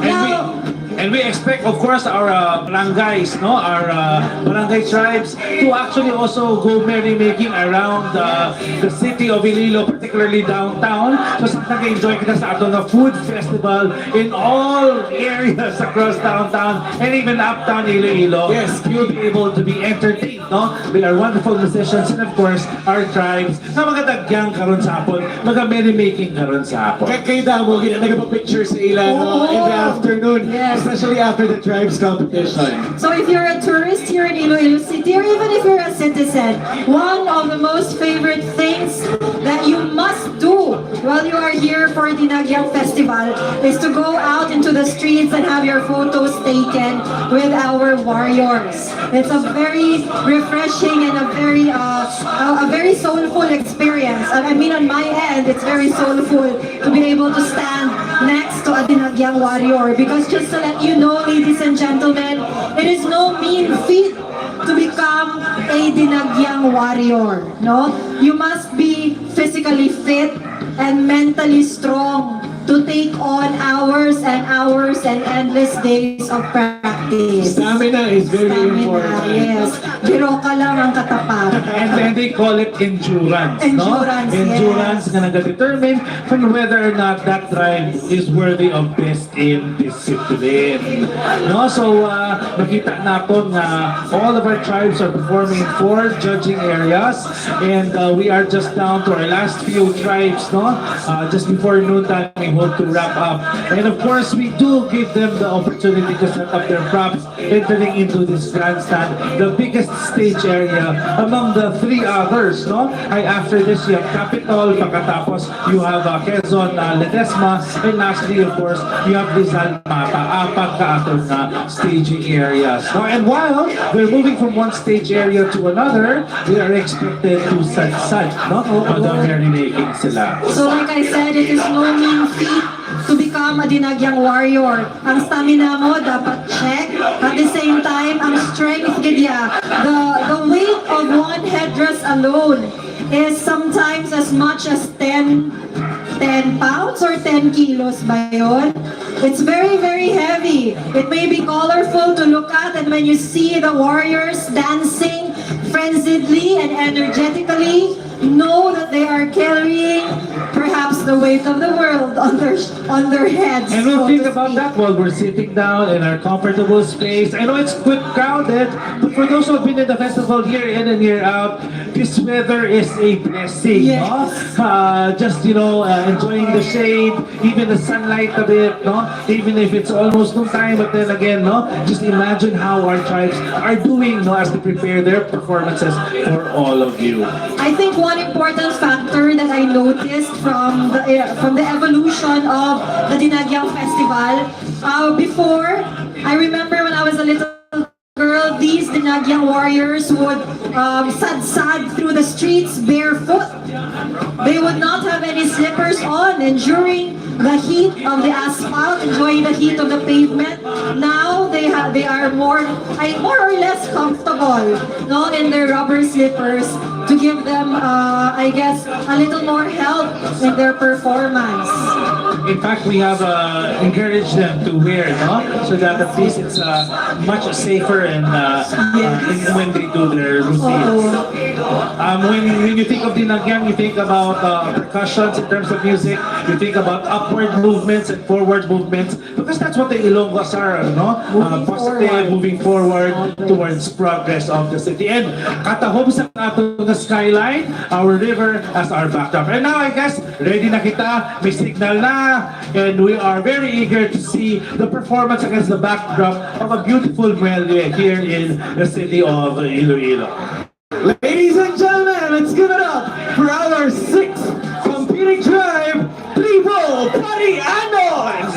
Now, And we expect, of course, our barangays, no, our barangay tribes to actually also go merrymaking around the city of Iloilo, particularly downtown. So nag-enjoy kita sa ato na food festival in all areas across downtown and even uptown Iloilo. Yes. You'll be able to be entertained, no, with our wonderful musicians and of course our tribes na mga dagyang karon sa hapon, mga merrymaking karon sa hapon. Kay damo gina nagpa-picture sa ilan no, in the afternoon. Yes. Sa especially after the tribes competition. So if you're a tourist here in Iloilo City, or even if you're a citizen, one of the most favorite things that you must do while you are here for Dinagyang Festival is to go out into the streets and have your photos taken with our warriors. It's a very refreshing and a very soulful experience. I mean, on my end, it's very soulful to be able to stand next to a Dinagyang warrior, because just to let you know, ladies and gentlemen, it is no mean feat to become a Dinagyang warrior, no? You must be physically fit and mentally strong to take on hours and hours and endless days of practice. Stamina is very important. Yes. Biro ka lang ang katapat. And then they call it endurance, no? Endurance, Endurance na nag-determine kung whether or not that tribe is worthy of best in discipline. No? So, nakita natin na all of our tribes are performing in 4 judging areas, and we are just down to our last few tribes, no? Just before noontime, we hope to wrap up. And of course, we do give them the opportunity to set up their props entering into this grandstand, the biggest stage area among the 3 others, no? Ay after this, you have Capitol, pagkatapos you have Quezon, Ledesma, and lastly, of course, you have Rizal Mata, 4 kaatong na staging areas. No? And while they're moving from one stage area to another, they are expected to sad-sad, no? Mag-merrymaking sila. So like I said, it is no mean feat to become a Dinagyang warrior. Ang stamina mo dapat check. At the same time, ang strength gidya. The weight of one headdress alone is sometimes as much as 10 pounds or 10 kilos ba yun? It's very, very heavy. It may be colorful to look at, and when you see the warriors dancing frenziedly and energetically, know that they are carrying perhaps the weight of the world on their heads. And we'll so think to about speak. that while we're sitting down in our comfortable space. I know it's quite crowded, but for those who have been in the festival year in and year out, this weather is a blessing. Yes. No? Just, enjoying the shade, even the sunlight a bit, no? Even if it's almost no time, but then again, no? Just imagine how our tribes are doing, no? As they prepare their performances for all of you. I think one important factor that I noticed from the evolution of the Dinagyang Festival, before, I remember when I was a little girl, these Dinagyang warriors would sad through the streets barefoot. They would not have any slippers on, and during the heat of the asphalt, enjoying the heat of the pavement, now they are more or less comfortable, no, in their rubber slippers, to give them, I guess, a little more help in their performance. In fact, we have encouraged them to wear, no? So that at least it's much safer and when they do their routines. When you think of Dinagyang, you think about percussions in terms of music. You think about upward movements and forward movements, because that's what the Ilonggos are, no? Positive, moving forward towards progress of the city. And katahom sa atong skyline, our river as our backdrop. And now I guess ready na kita, may signal na, and we are very eager to see the performance against the backdrop of a beautiful Muelle here in the city of Iloilo. Ladies and gentlemen, let's give it up for our 6th competing tribe, Tribo Parianos!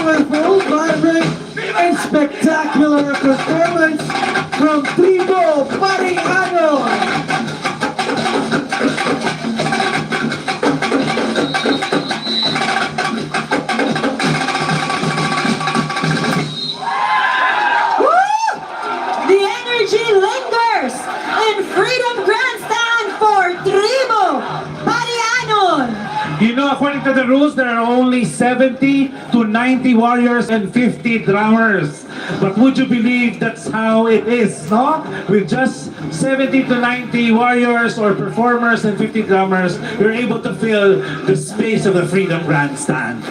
colorful, vibrant, and spectacular performance from Tribo Pariano. The energy lingers in Freedom Grandstand for Tribo Parianon. You know, according to the rules, there are only 70 to 90 warriors and 50 drummers. But would you believe that's how it is, no? With just 70 to 90 warriors or performers and 50 drummers, you're able to fill the space of the Freedom Grandstand.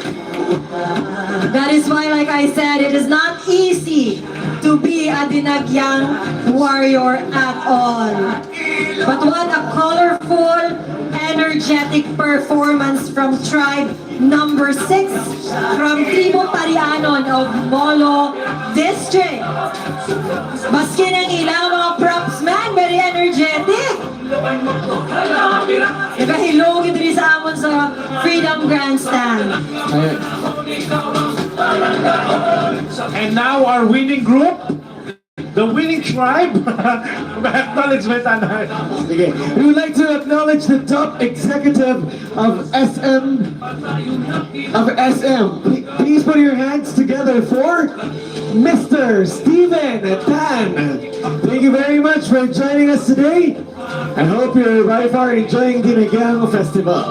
That is why, like I said, it is not easy to be a Dinagyang warrior at all. But what a colorful, energetic performance from tribe number 6 from Tribo Parianon of Molo District. Maski ng ilang mga props man, very energetic. Nagahilog ito rin sa amon sa Freedom Grandstand. And now our winning group, the winning tribe, acknowledgement and Okay. We would like to acknowledge the top executive of SM. Please put your hands together for Mr. Steven Tan. Thank you very much for joining us today. I hope you're by far enjoying the Dinagyang Festival.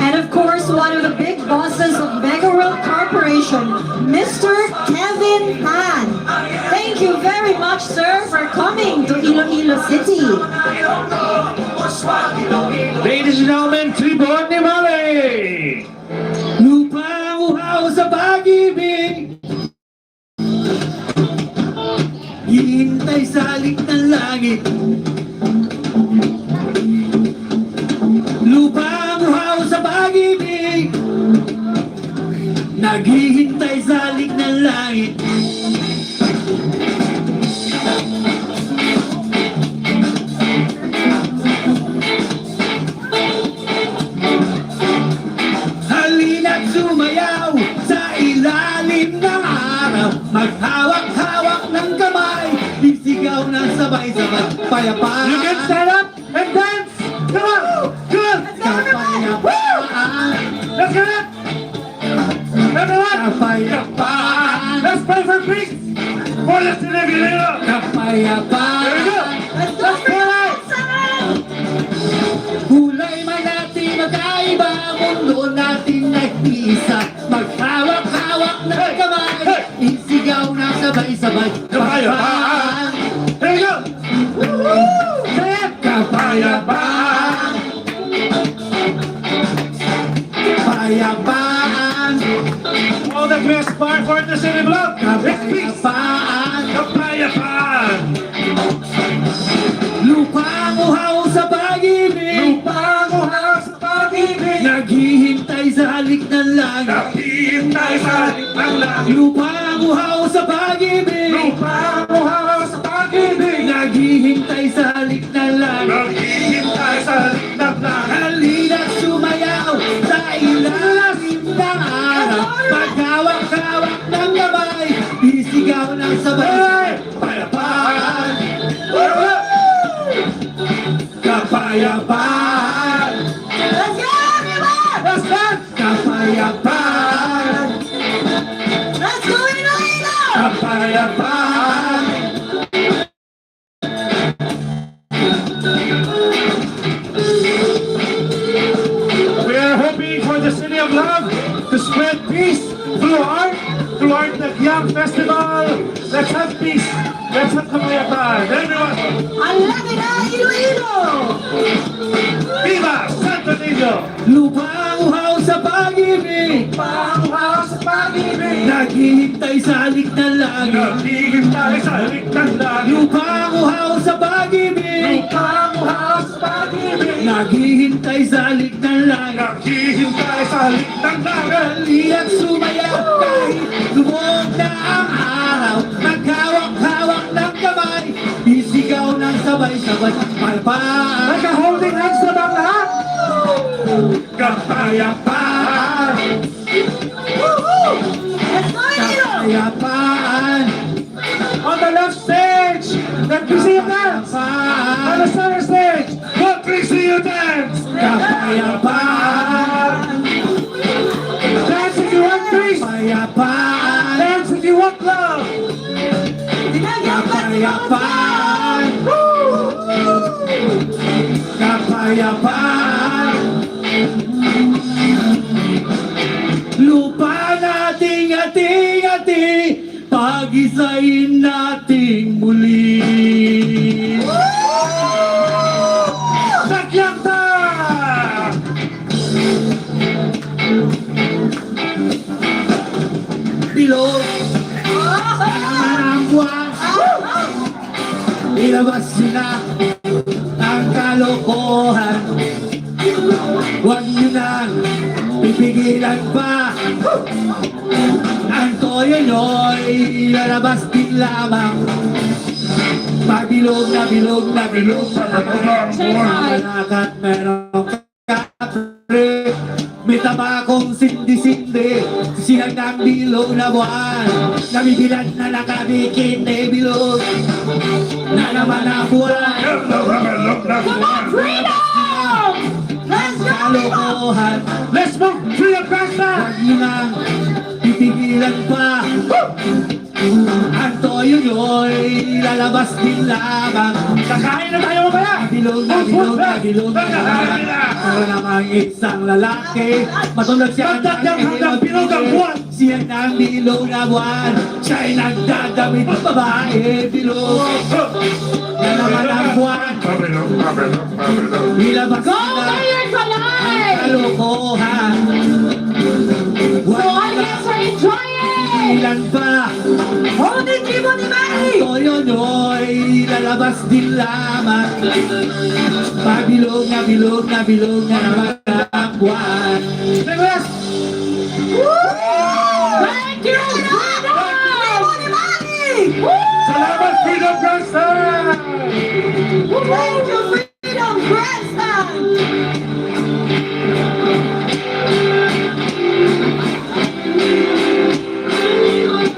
And of course, one of the big bosses of Mega World Corporation, Mr. Kevin Han. Thank you very much, sir, for coming to Iloilo City. ladies and gentlemen, Tribon ni Mali! Lupang uhaw sa pag-ibig, hihintay sa alik ng langit. Lupang uhaw sa pag-ibig, naghihintay sa alik ng langit. Halina't sumayaw sa ilalim ng araw, maghawak-hawak ng kamay, isigaw ng sabay-sabay, payapaan. You can stand up and dance! Come on! Good! Kapayapaan, Let's get it! Everyone! kapayapaan, Let's pray for peace! For the city of Iloilo! kapayapaan. There we go! Let's play it! Kulay man natin magkaiba, mundo natin nag-iisa, maghawak-hawak ng kamay, isigaw ng sabay-sabay, Kapayapaan. Here we go! Say it! kapayapaan, kapayapaan, All that we aspire for in the city of love! It's peace! kapayapaan. Kapayapaan! Lupang uhaw sa pag-ibig, Lupang uhaw sa pag-ibig, naghihintay sa halik ng langit. naghihintay sa halik ng langit. Lupang uhaw sa pag-ibig, Lupang uhaw sa pag-ibig, naghihintay sa halik ng langit. naghihintay sa halik ng langit. Halina't sumayaw sa ilalim ng araw, paghawak-hawak ng kamay, isigaw ng sabay, payapaan, kapayapaan, Let's go, everyone! Let's dance! kapayapaan, Let's go, Iloilo! kapayapaan. We are hoping for the city of love to spread peace through art Dinagyang Festival. Let's have peace. Let's have kapayapaan. Everyone, Ang laki na Iloilo! Viva Santo Niño! Lupang uhaw sa pag-ibig, Lupang uhaw sa pag-ibig, naghihintay sa halik ng langit. naghihintay sa halik ng langit. Lupang uhaw sa pag-ibig, Lupang uhaw sa pag-ibig, naghihintay sa halik ng langit. naghihintay sa halik ng langit. Halina't sumayaw kahit lumog na ang araw, naghawak-hawak ng kamay, isigaw ng sabay-sabay, palpaan. Nagka-holding hands na ba ang lahat? Kapayapaan, Woohoo! Kapayapaan. On the left stage, let me see you dance. On the center stage, let me see you dance. Kapayapaan. Dance if you want peace. Kapayapaan. Dance if you want love. Kapayapaan. Kapayapaan. Lupa nating ating-ating, pag-isahin nating muli. Sakyanta! Bilog ang buwan, ilabas nyo na ang kalokohan. Huwag nyo nang pipigilan pa ang toyo nyo'y lalabas din lamang. Pagbilog na bilog na bilog sa malakat merong kapre, may tabakong sindi-sindi, silang ng bilog na buwan, nabibilan na nakabikindi, bilog na naman ang buwan. Kalokohan, Let's move to the back huwag nyo nang pipigilan pa ang toyo nyo'y lalabas din lamang. Kakain na tayo mamaya! Bilog na bilog na bilog na naman. Para namang isang lalaki, matulad siya Hanggang bilog ang buwan. Siya ng bilog na buwan, siya'y nagdadamit ng babae. Bilog na naman ang buwan, ilabas na ang kalokohan. Ilan pa ang toyo nyo'y lalabas din lamang. Pabilog na bilog na bilog na naman ang buwan. Nicholas! Thank you, Salamat, Freedom Grandstand! Thank you, Freedom Grandstand!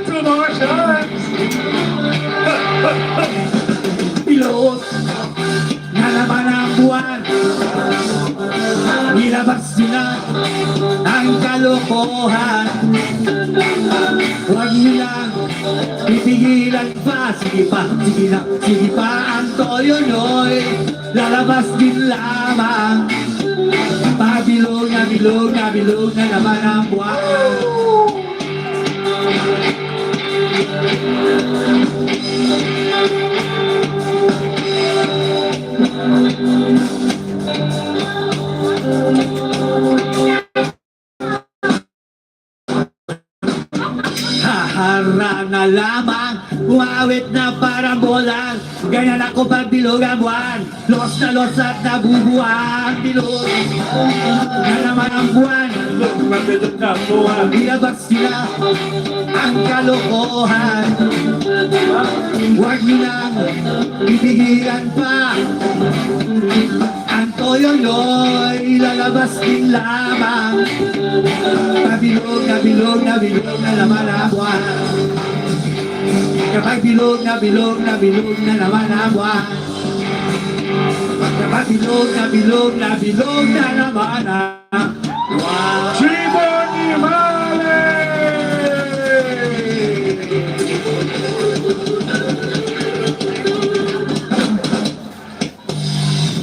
Two more shots! Bilog na naman ang buwan, ilabas nyo na ang kalokohan. Huwag nyo lang pipigilan pa. Sige pa, sige pa ang toyo nyo'y lalabas din lamang. Pabilog na bilog na bilog na naman ang buwan. Hahara na lamang, umawit na parang bolang. Ganyan ako pag bilog ang buwan, los na los at nabubuang. Bilog na naman ang buwan, Mabilog na buwan. ilabas sila ang kalokohan. Huwag nyo nang pipigilan pa ang toyo nyo'y lalabas din lamang. Pabilog na bilog na bilog na naman ang buwan. Kapag bilog na bilog na bilog na naman ang buwan. Kapag bilog na bilog na bilog na naman ang buwan. Tribon Imale!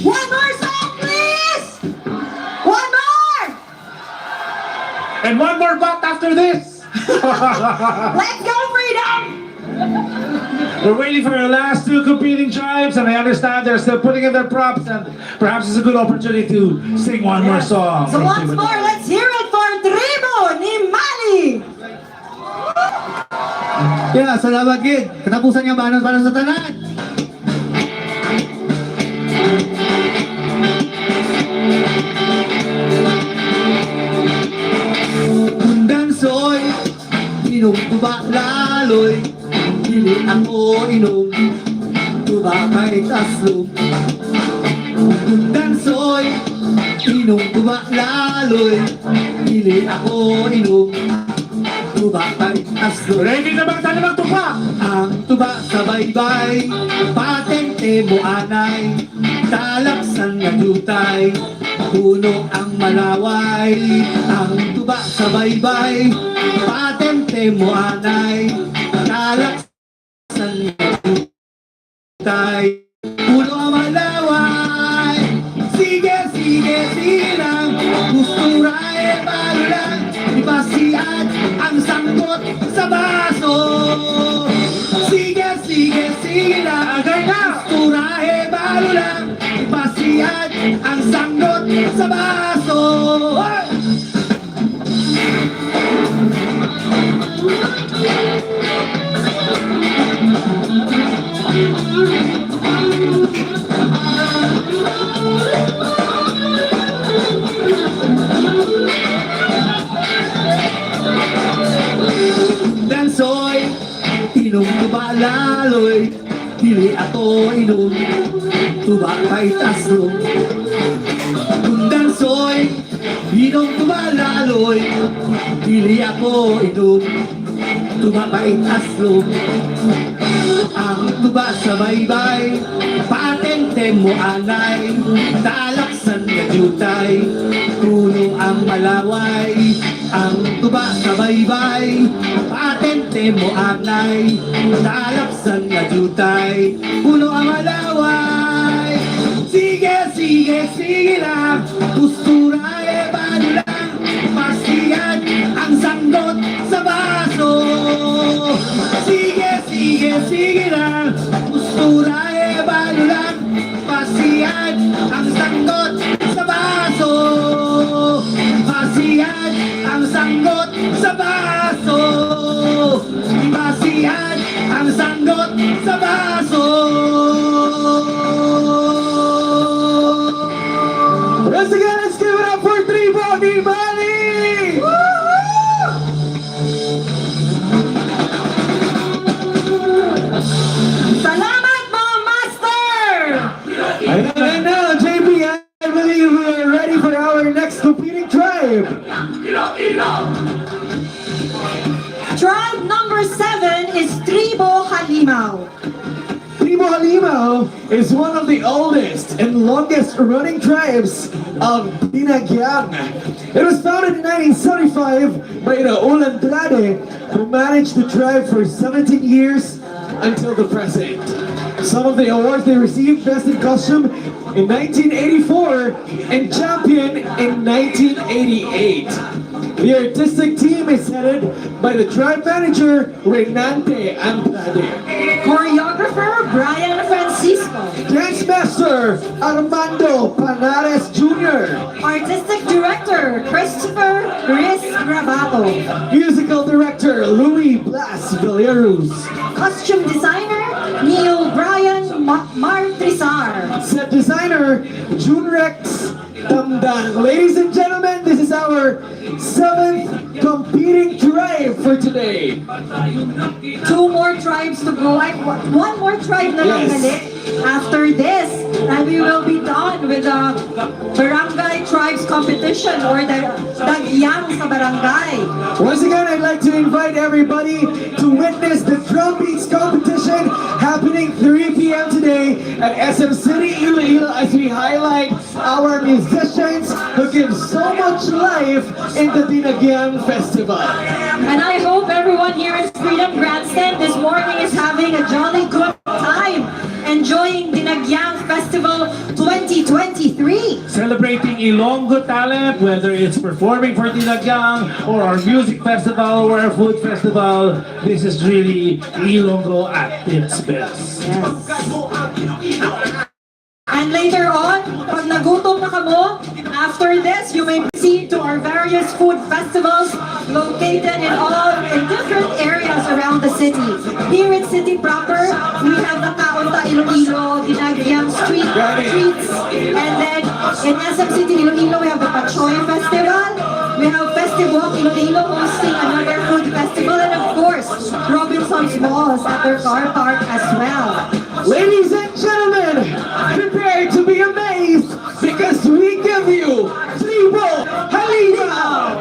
One more song, please! One more! And one more buck after this! Let's go, Freedom! We're waiting for our last two competing tribes, and I understand they're still putting in their props, and perhaps it's a good opportunity to sing one more song. So once more, let's hear it for Tribo ni Mali! Yeah, salamat gid. Katapusan nga banon para sa tanan. Kundansoy, inom tuba laloy. Dili ako inom, tuba kay taslong. Kundansoy, inom tuba laloy. Dili ako inom, tuba kay aslo. Ready na bang tayo magtupa? Ang tuba sa baybay, patente mo anay, talaksan nga jutay, puno ang malaway. Ang tuba sa baybay, patente mo anay, talaksan nga jutay, puno ang malaway. Sige, sige, sige lang, gusto rae balo lang, ipasiat ang sangkot sa baso. Sige, sige, sige lang, gusto rae balo lang, ipasiat ang sangkot sa baso. Dansoy, inom tuba laloy, dili ato inom, tuba kay taslo. Kung dansoy, inom tuba laloy, dili ako inom, tuba kay taslo. Ang tuba sa baybay, patente mo anay, talaksan na jutay, puno ang malaway. Ang tuba sa baybay, patente mo anay, talaksan na jutay, puno ang malaway. Sige, sige, sige lang, gusto rae balo lang, pasiyan ang sanggot sa baso. Sige, sige, sige lang, gusto rae balo lang, pasiyan ang sanggot sa baso. Pasiyan ang sanggot sa baso. Pasiyan ang sanggot sa baso. Once again, let's give it up for Tribo Di Bali! Salamat mga master! And now, JP, I believe we're ready for our next competing tribe. Tribe number 7 is Tribo Halimaw. Tribo Halimaw is one of the oldest and longest running tribes of Dinagyang. It was founded in 1975 by the Ulandrade, who managed the tribe for 17 years until the present. Some of the awards they received: Best in Costume in 1984 and Champion in 1988. The artistic team is headed by the tribe manager, Renante Andrade. Choreographer Brian Francisco. Dance master, Armando Panares Jr. Artistic director Christopher Riz Grabato. Musical director, Louis Blas Villaruz. Costume designer Neil Brian Martrizar. Set designer, Junrex Damdang. Ladies and gentlemen, this is our 7th competing tribe for today. 2 more tribes to go. One more tribe na lang Yes. gali. After this, and we will be done with the Barangay Tribes Competition or the Dinagyang sa Barangay. Once again, I'd like to invite everybody to witness the drum beats competition happening 3 p.m. today at SM City, Iloilo, as we highlight our musicians who give so much life in the Dinagyang Festival. And I hope everyone here in Freedom Grandstand this morning is having a jolly good time enjoying Dinagyang Festival 2023. Celebrating Ilonggo talent, whether it's performing for Dinagyang or our music festival or our food festival, this is really Ilonggo at its best. And later on, pag nagutom na kamo, after this, you may proceed to our various food festivals located in different areas around the city. Here in city proper, we have the Kaunta Iloilo, Dinagyang treats, and then in SM City Iloilo, we have the Pachoy Festival. We have Festival Iloilo hosting another food festival, and of course, Robinson's Malls at their car park as well. Ladies and gentlemen, prepare to be amazed because we give you Tribo Halimaw!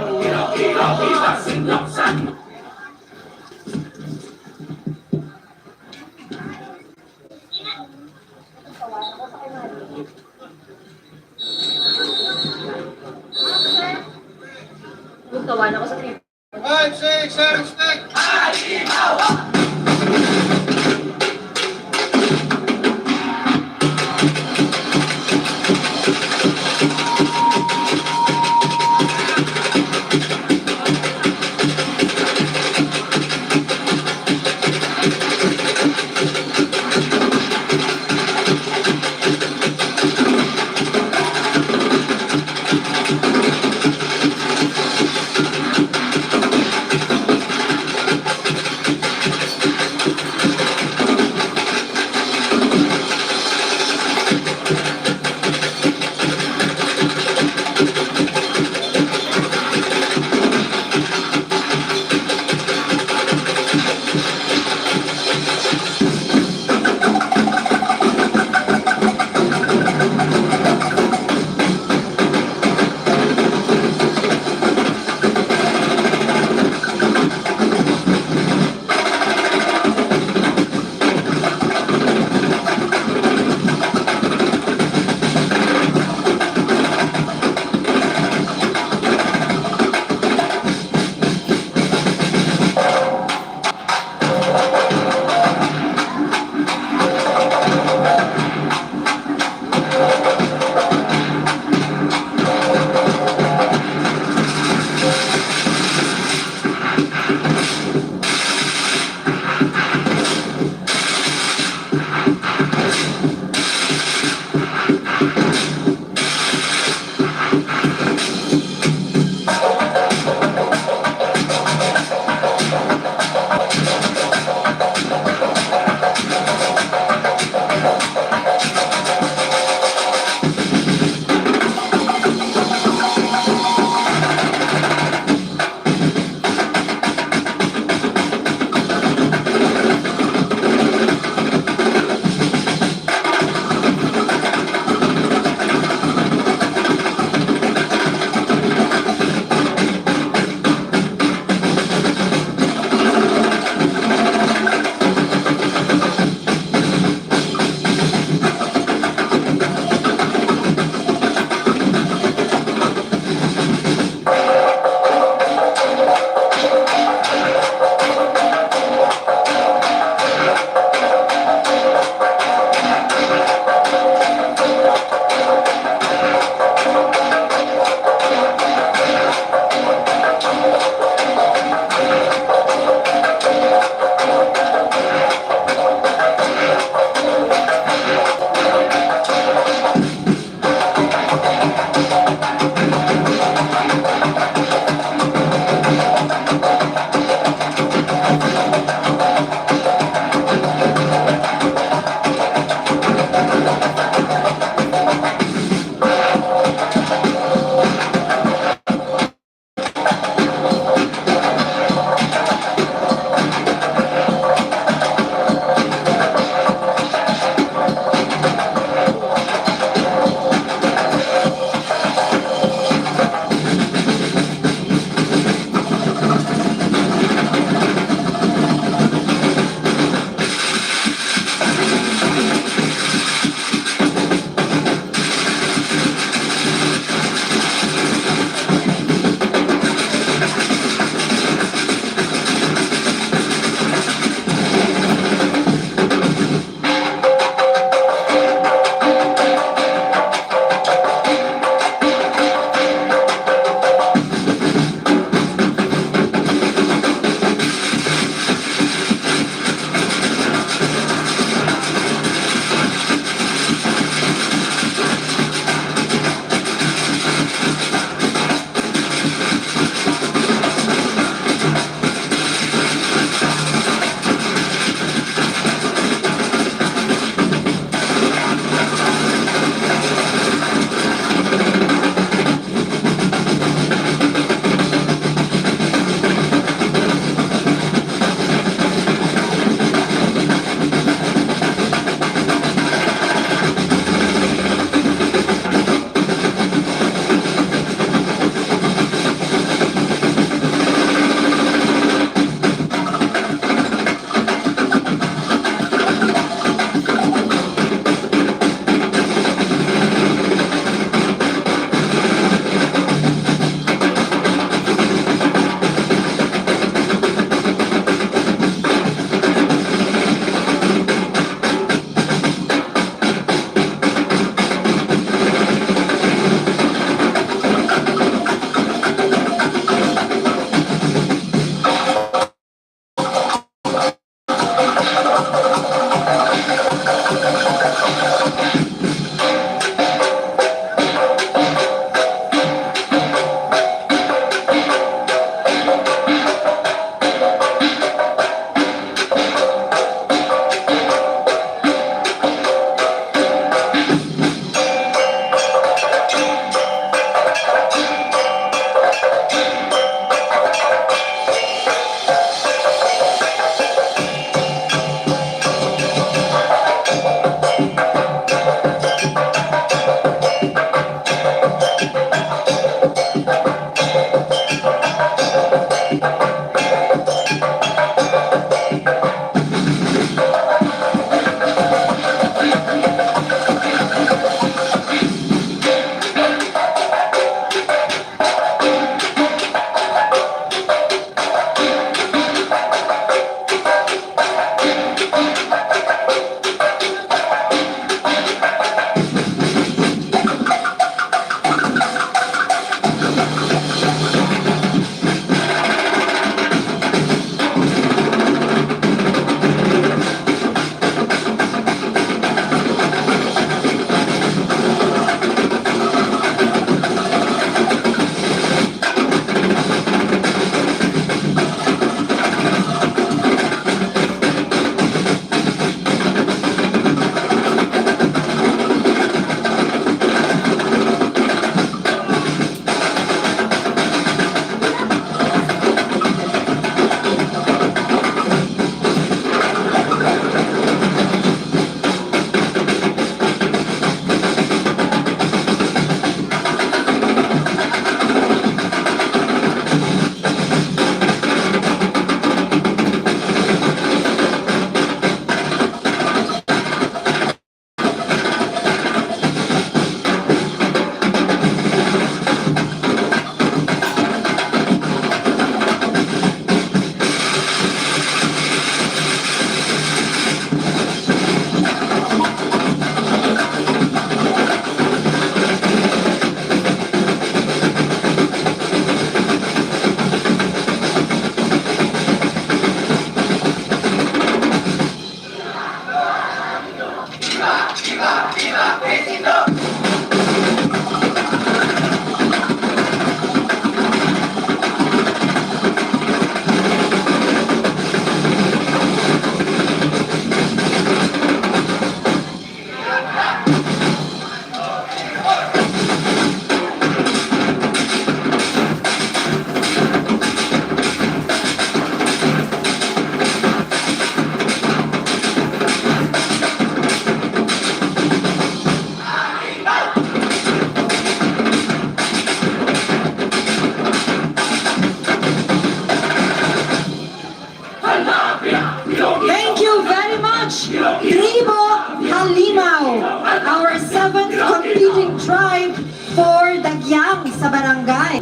Thank you very much, Tribo Halimaw, our 7th competing tribe for Dinagyang sa Barangay.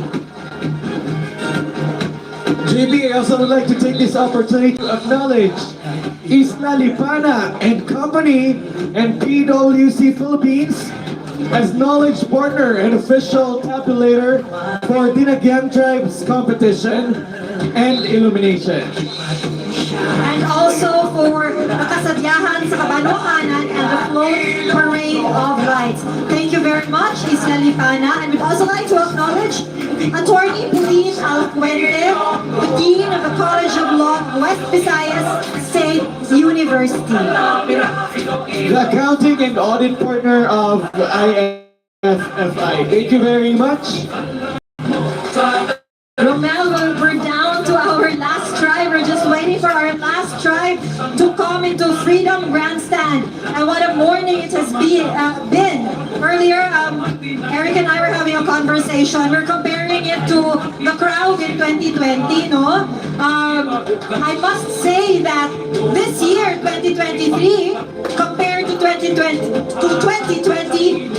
JB, I also would like to take this opportunity to acknowledge Isla Lipana and Company and PwC Philippines as knowledge partner and official tabulator for Dinagyang Tribes competition and illumination. And also for Kasadyahan sa Kabanohanan and the float parade of lights. Thank you very much, Isla Lipana. And we'd also like to acknowledge Attorney Pauline Alpuente, the Dean of the College of Law of West Visayas State University. The accounting and audit partner of IFFI. Thank you very much. Romel, we're down to our last tribe. We're just waiting for our last tribe to come into Freedom Grandstand. And what a morning it has been. Earlier, Eric and I were having a conversation. We're comparing it to the crowd in 2020, no? I must say that this year, 2023, compared to 2020,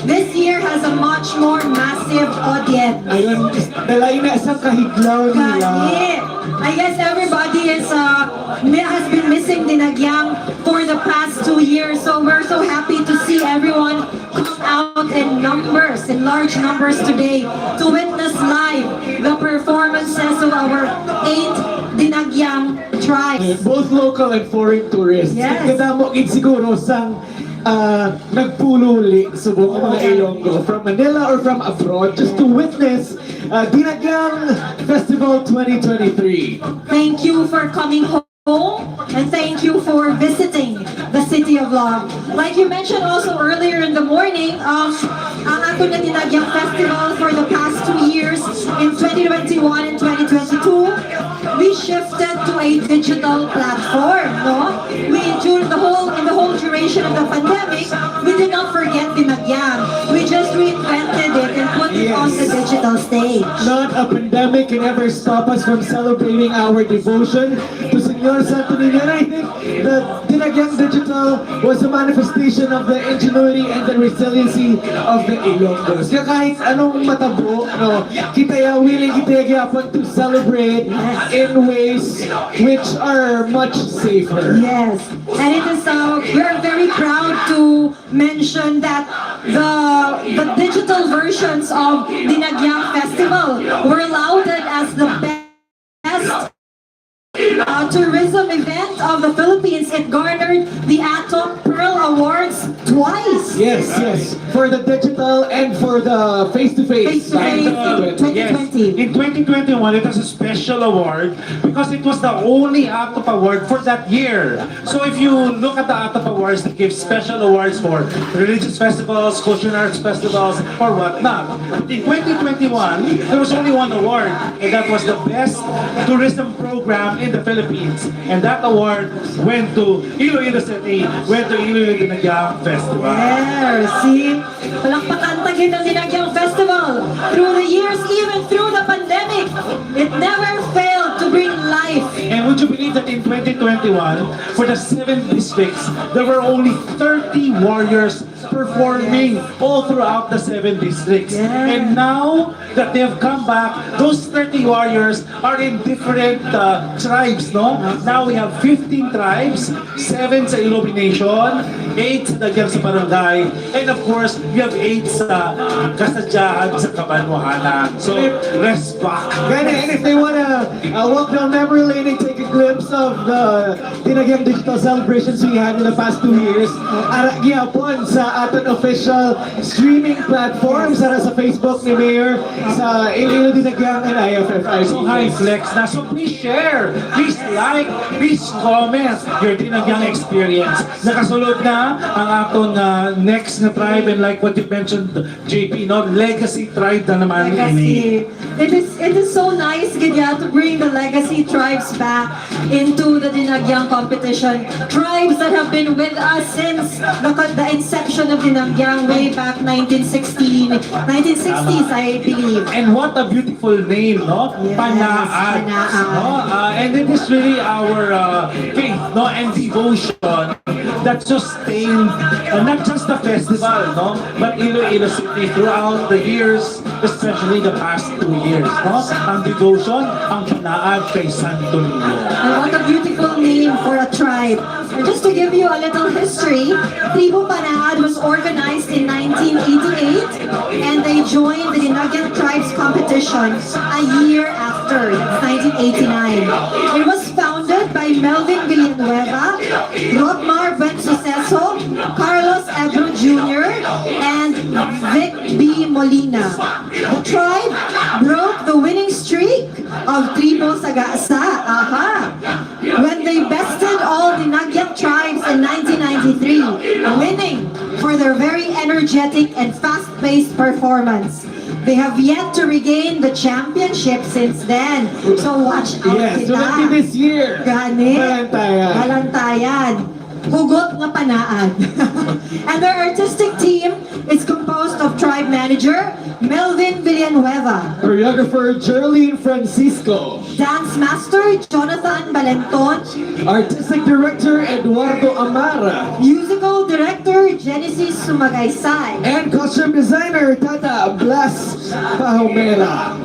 this year has a much more massive audience. Ayun, dalay na isang kahiglaw nila. Kani. I guess everybody has been missing Dinagyang for the past 2 years, so we're so happy to see everyone come out in numbers, in large numbers today to witness live the performances of our 8 Dinagyang tribes. Both local and foreign tourists. Yes. Kadamo gid siguro sang nagpululi subok ang mga Ilonggo from Manila or from abroad just to witness Dinagyang Festival 2023. Thank you for coming home and thank you for visiting the City of Love. Like you mentioned also earlier in the morning, ang ato na Dinagyang Festival for the past 2 years in 2021 and 2022, we shifted to a digital platform, no? During in the whole duration of the pandemic, we did not forget Dinagyang. We just reinvented it and put it on the digital stage. Not a pandemic can ever stop us from celebrating our devotion to Señor Santo Niño. And I think the Dinagyang Digital was a manifestation of the ingenuity and the resiliency of the Ilonggos. Kaya kahit anong matabo, no, kita willing kita yapon to celebrate in ways which are much safer. Yes, and it is we're very proud to mention that the digital versions of Dinagyang Festival were lauded as the best tourism event of the Philippines. It garnered the Atom Pearl Awards twice. Yes, yes. For the digital and for the face-to-face. Face-to-face in 2020. In 2021, it was a special award because it was the only ATOP award for that year. So if you look at the ATOP awards, they give special awards for religious festivals, cultural arts festivals, or whatnot. In 2021, there was only one award, and that was the best tourism program in the Philippines. And that award went to Iloilo City, went to Iloilo Dinagyang Festival. There, see? Palakpakan tagin ng Dinagyang Festival. Through the years, even through the pandemic, it never failed to bring life. And would you believe that in 2021, for the 7 districts, there were only 30 warriors performing all throughout the 7 districts. Yes. And now that they have come back, those 30 warriors are in different tribes, no? Now we have 15 tribes, 7 sa illumination, 8 sa Dinagyang sa Barangay, and of course, we have 8 sa Kasadyahan sa Kabanohanan. So, rest back. And if they wanna walk down memory lane and take a glimpse of the Dinagyang digital celebrations we had in the past 2 years, gyapon sa aton official streaming platforms sa Facebook ni Mayor sa Iloilo Dinagyang and IFFI. So high flex na. So please share, please like, please comment your Dinagyang experience. Nakasulod na ang aton next na tribe, and like what you mentioned, JP, no, legacy tribe na naman ini. Legacy. It is so nice, Gidya, to bring the legacy tribes back into the Dinagyang competition. Tribes that have been with us since the inception of Dinagyang way back 1960s, I believe. And what a beautiful name, no? Yes, Panaad. Panaad. No? And it is really our faith, no, and devotion that sustained not just the festival, no, but Iloilo City throughout the years, especially the past 2 years, no? Ang devotion, ang Panaad kay Santo Niño. And what a beautiful name for a tribe. And just to give you a little history, Tribu Panaad was organized in 1988 and they joined the Dinagyang Tribes competition a year after, that's 1989. It was founded by Melvin Villanueva, Rodmar Bensuceso, Carlos Ebro Jr., and Vic B. Molina. The tribe broke the winning streak of Tribu Sagasa, when they bested all Dinagyang tribes in 1993, winning for their very energetic and fast-paced performance. They have yet to regain the championship since then. So watch out, Yes, kita. so maybe this year. Gani. Balantayan. Balantayan. Hugot nga Panaad. And their artistic team is composed of tribe manager Melvin Villanueva, Choreographer Geraldine Francisco, dance master Jonathan Balenton, Artistic Director Eduardo Amara, musical director Genesis Sumagaysay. and Costume Designer Tata Blas Pahomera.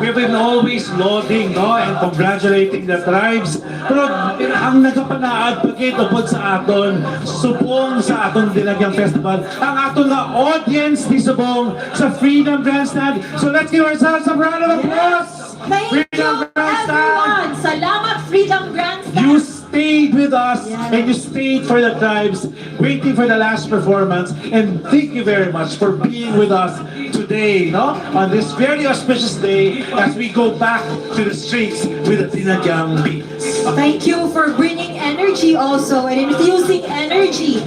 We've been always lauding, no, and congratulating the tribes. Pero ang nagapanaad pagkit upod sa aton, subong sa aton Dinagyang Festival, ang aton na audience ni subong sa Freedom Grandstand. So let's give ourselves a round of applause. Thank you, everyone! Salamat, Freedom Grandstand! You stayed with us, Yes. and you stayed for the tribes, waiting for the last performance, and thank you very much for being with us today, no? On this very auspicious day, as we go back to the streets with the Dinagyang beats. Thank you for bringing energy also and infusing energy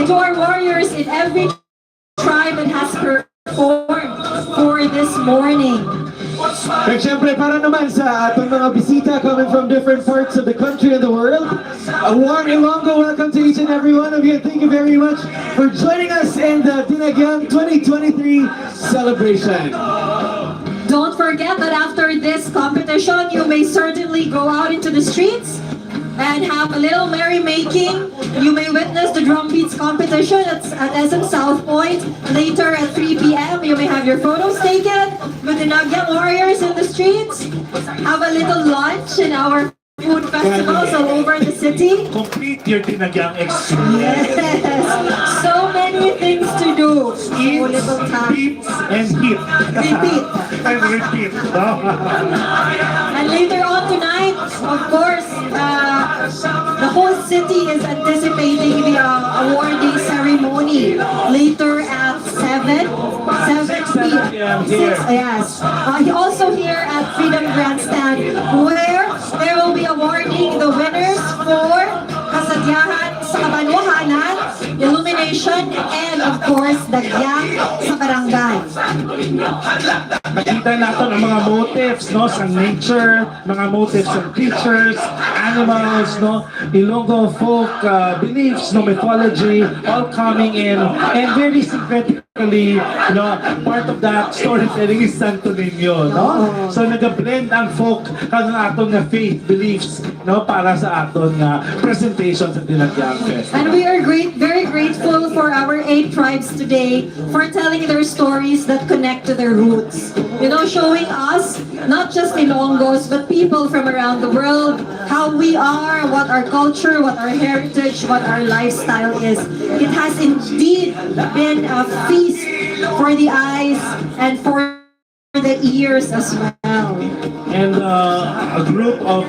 into our warriors in every tribe that has performed for this morning. At syempre, para naman sa atong mga bisita coming from different parts of the country and the world, a warm Ilonggo welcome to each and every one of you. Thank you very much for joining us in the Dinagyang 2023 celebration. Don't forget that after this competition, you may certainly go out into the streets and have a little merrymaking. You may witness the drum beats competition at SM South Point later at 3 p.m. You may have your photos taken with the Dinagyang warriors in the streets. Have a little lunch in our food festivals all over the city. Complete your Dinagyang experience. Yes, so many things to do. So Eat, little time. beats, and hit. Repeat. And repeat. No? And later on tonight, of course, the whole city is anticipating the awarding ceremony later at 7 p.m. here. Yes. Also here at Freedom Grandstand, where there will be awarding the winners for Kasadyahan sa Kabanuhanan, Illumination, and of course, Dinagyang sa Barangay. Nakita natin ang mga motifs, no, sa nature, mga motifs of creatures, animals, no, Ilonggo folk beliefs, no, mythology, all coming in, and very secretively, you know, part of that storytelling is Santo Niño, no? So nag-blend ang folk kang aton na faith beliefs, no, para sa aton presentation sa Dinagyang Fest. And we are very grateful for our 8 tribes today for telling their stories that connect to their roots. You know, showing us, not just Ilonggos, but people from around the world, how we are, what our culture, what our heritage, what our lifestyle is. It has indeed been a feast for the eyes and for the ears as well. And a group of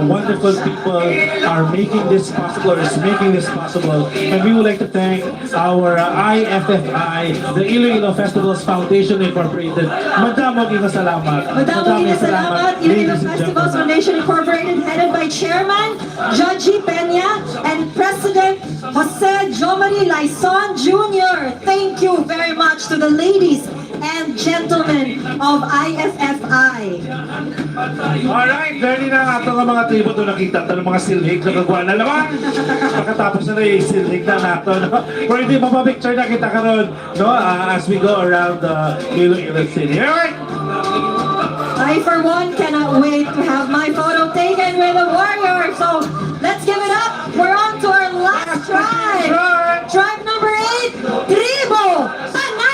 wonderful people are making this possible, or is making this possible. And we would like to thank our IFFI, the Iloilo Festivals Foundation Incorporated. Madamog ina salamat. Madamog ina salamat, Iloilo ladies and Festivals gentlemen. Foundation Incorporated, headed by Chairman Judgy Peña and President Jose Jomari Laison Jr. Thank you very much to the ladies and gentlemen of IFFI. Alright, dahil na nga ito ng mga tribo doon nakita ito ng mga silhig na kagawa na naman. Pagkatapos na yung silhig na nato, no? Pero hindi mapapicture na kita karon, no? As we go around Iloilo City. Alright! I, for one, cannot wait to have my photo taken with a warrior. So, let's give it up. We're on to our last tribe. Tribe number 8, Tribo Banaan.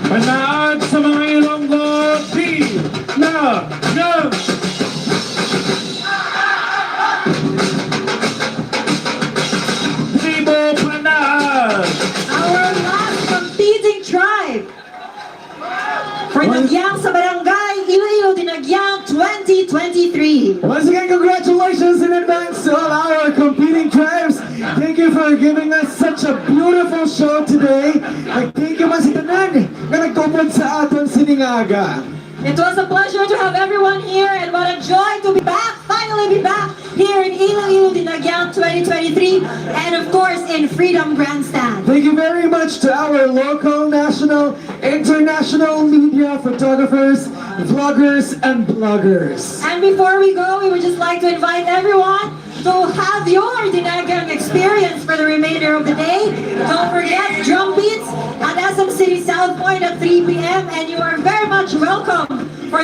Panaan sa mga Ilonggo, Dinagyang! Tribo Panaan! Our last competing tribe for Dinagyang sa Barangay, Iloilo, Dinagyang 2023. Once again, congratulations in advance to all our competing tribes. Thank you for giving us such a beautiful show today. And thank you mas itanan na nagtupod sa aton siningaga. It was a pleasure to have everyone here, and what a joy to be back, finally be back here in Iloilo, Dinagyang 2023, and of course in Freedom Grandstand. Thank you very much to our local, national, international media photographers, vloggers, and bloggers. And before we go, we would just like to invite everyone to have your Dinagyang experience for the remainder of the day. Don't forget drum beats at SM City South Point at 3 p.m. and you are very much welcome for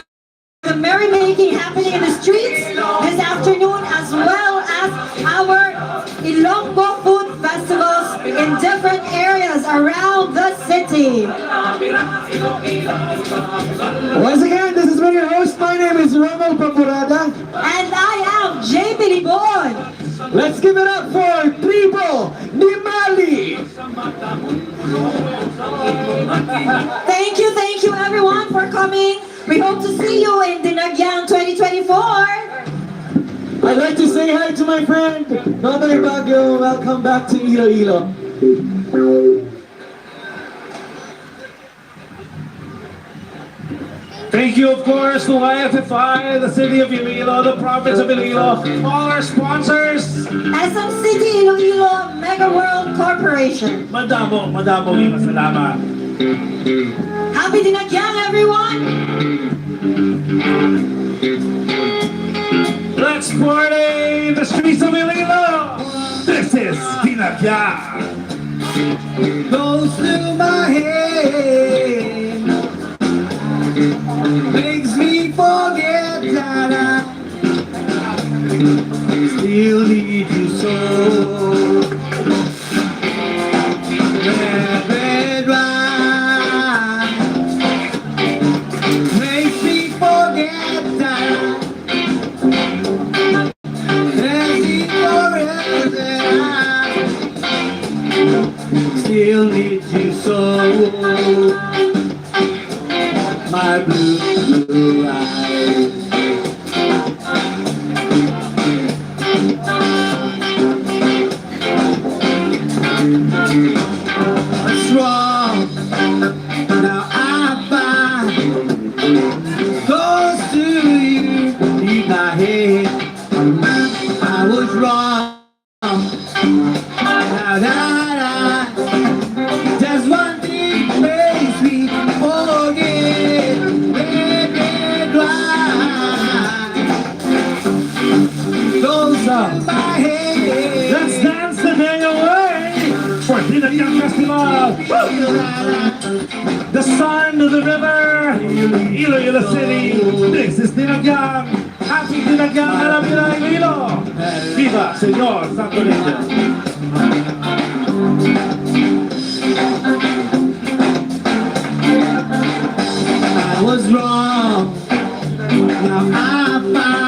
the merrymaking happening in the streets this afternoon, as well as our Ilonggo food festivals in different areas around the city. Once again, this has been your host. My name is Romel Papurada. And I am JP Libon. Let's give it up for Tribo Nimali. Thank you everyone for coming. We hope to see you in Dinagyang 2024. I'd like to say hi to my friend, Nonoy Baguio. Welcome back to Iloilo. Thank you, of course, to IFFI, the City of Iloilo, the Province of Iloilo, all our sponsors. SM City Iloilo Mega World Corporation. Madamo yung salamat. Happy Dinagyang everyone! Let's party in the streets of Iloilo. This is Dinagyang. Goes through my head, makes me forget that I still need you so. Red wine makes me forget that there's need forever that I still need you so. My blue eyes. What's wrong? Now I find close to you, leave my head. I was wrong. Now that I just one thing makes me forget. Red wine goes up my head. Let's dance the day away for Dinagyang Festival. The sun to the river, Iloilo City. This is Dinagyang. Happy Dinagyang, alam niyo na Iloilo. Viva, Señor Santo Niño. I was wrong. Now I find